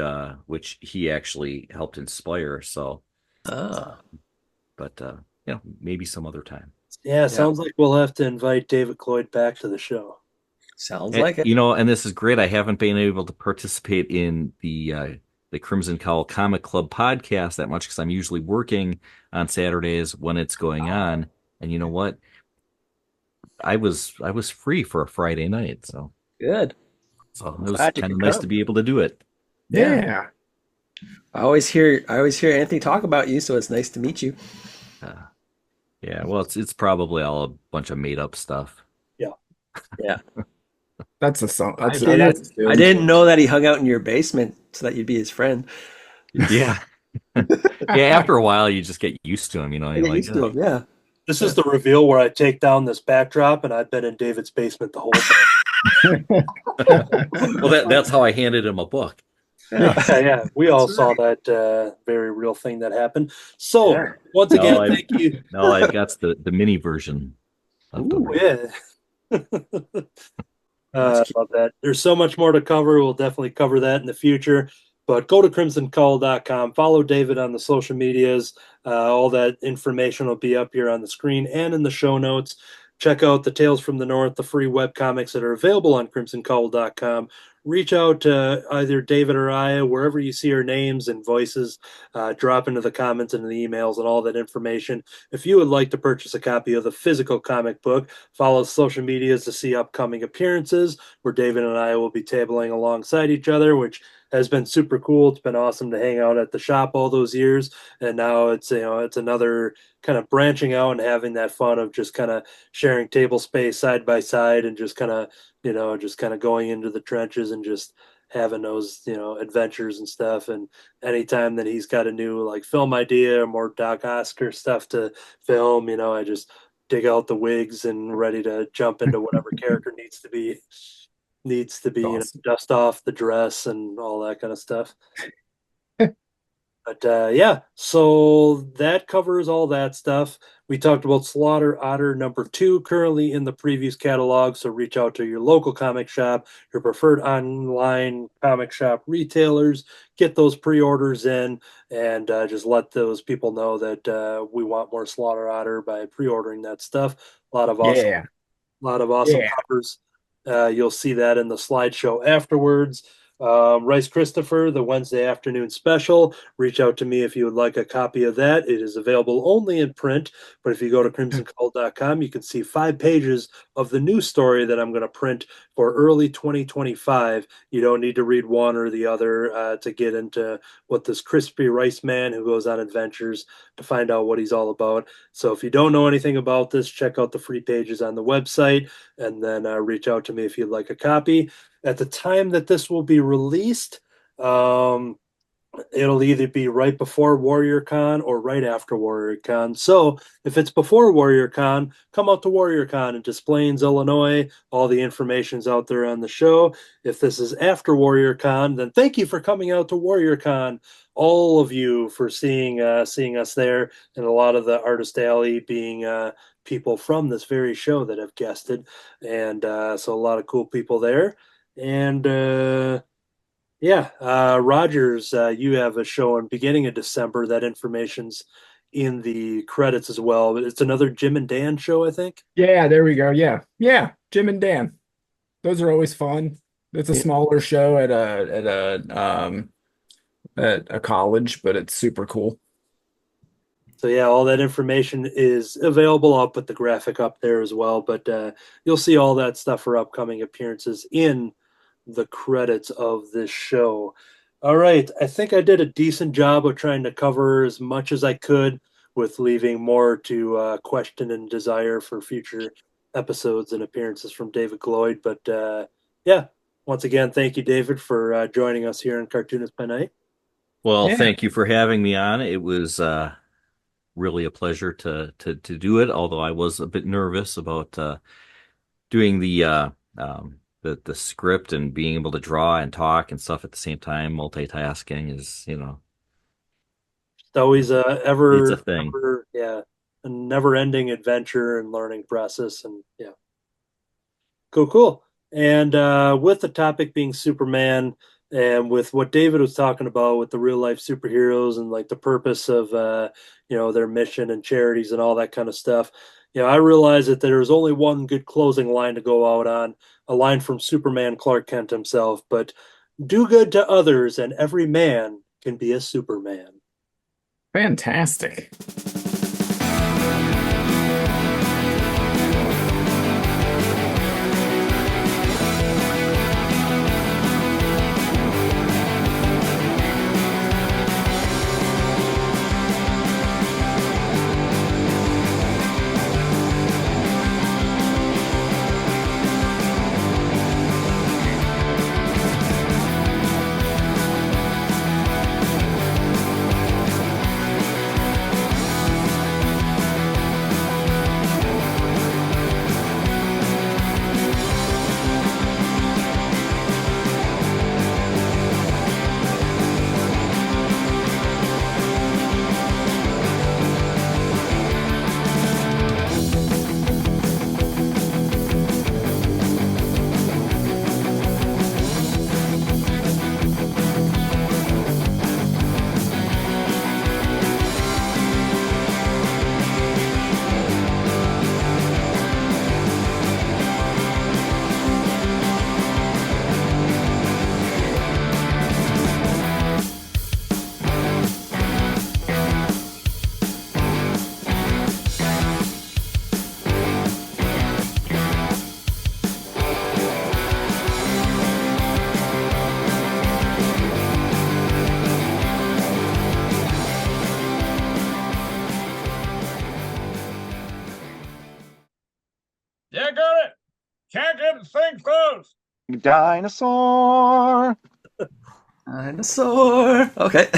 he actually helped inspire. So, but maybe some other time. Yeah, sounds like we'll have to invite David Gloyd back to the show. Sounds like it. And this is great. I haven't been able to participate in the the Crimson Cowl Comic Club podcast that much because I'm usually working on Saturdays when it's going on. And you know what? I was free for a Friday night, so Good. it was Glad you kind of could nice come. to be able to do it. Yeah. I always hear Anthony talk about you, so it's nice to meet you. Uh, yeah, well, it's probably all a bunch of made up stuff. Yeah. That's a song. I That's didn't I assumed. didn't know that he hung out in your basement so that you'd be his friend. Yeah, yeah. After a while, you just get used to them. You know, I you're get like, used to him, yeah. This is the reveal where I take down this backdrop, and I've been in David's basement the whole time. well, that's how I handed him a book. Yeah, we all saw that very real thing that happened. So, Yeah. once No, again, I've- thank you. No, I've got the mini version left Ooh, over. yeah. I love that. There's so much more to cover. We'll definitely cover that in the future. But go to crimsoncowl.com. Follow David on the social medias. All that information will be up here on the screen and in the show notes. Check out the Tales from the North, the free webcomics that are available on crimsoncowl.com. Reach out to either David or I, wherever you see our names and voices. Drop into the comments and the emails and all that information. If you would like to purchase a copy of the physical comic book, follow social medias to see upcoming appearances where David and I will be tabling alongside each other, which has been super cool. It's been awesome to hang out at the shop all those years, and now it's it's another kind of branching out and having that fun of just kind of sharing table space side by side and just kind of just kind of going into the trenches and just having those adventures and stuff. And anytime that he's got a new like film idea or more Doc Oscar stuff to film, I just dig out the wigs and ready to jump into whatever character needs to be Awesome. dust off the dress and all that kind of stuff. But yeah, so that covers all that stuff. We talked about Slaughter Otter #2 currently in the previews catalog. So reach out to your local comic shop, your preferred online comic shop retailers, get those pre-orders in, and just let those people know that we want more Slaughter Otter by pre-ordering that stuff. A lot of awesome Yeah. covers. You'll see that in the slideshow afterwards. Rice Christopher, the Wednesday afternoon special. Reach out to me if you would like a copy of that. It is available only in print, but if you go to crimsoncowl.com, you can see 5 pages of the new story that I'm going to print for early 2025. You don't need to read one or the other to get into what this crispy rice man who goes on adventures to find out what he's all about. So if you don't know anything about this, check out the free pages on the website and then reach out to me if you'd like a copy. At the time that this will be released, it'll either be right before WarriorCon or right after WarriorCon. So if it's before WarriorCon, come out to WarriorCon in Des Plaines, Illinois. All the information's out there on the show. If this is after WarriorCon, then thank you for coming out to WarriorCon. All of you for seeing us there, and a lot of the Artist Alley being people from this very show that have guested, and so a lot of cool people there. And Rodgers, you have a show in beginning of December. That information's in the credits as well. But it's another Jim and Dan show, I think. Yeah, there we go. Yeah. Jim and Dan. Those are always fun. It's a smaller show at a college, but it's super cool. So yeah, all that information is available. I'll put the graphic up there as well. But you'll see all that stuff for upcoming appearances in the credits of this show. All right, I think I did a decent job of trying to cover as much as I could, with leaving more to question and desire for future episodes and appearances from David Gloyd. But yeah, once again, thank you, David, for joining us here in Cartoonist by Night. Well, Yeah. thank you for having me on. It was really a pleasure to do it, although I was a bit nervous about doing the script and being able to draw and talk and stuff at the same time. Multitasking is, It's always it's a thing. a never-ending adventure and learning process, and yeah, cool. And with the topic being Superman, and with what David was talking about with the real life superheroes and like the purpose of their mission and charities and all that kind of stuff, I realized that there's only one good closing line to go out on, a line from Superman Clark Kent himself. But Do good to others, and every man can be a Superman. Fantastic. Yeah, got it. Can't get the thing closed. Dinosaur. Dinosaur. Okay.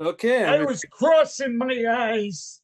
Okay, I was crossing my eyes.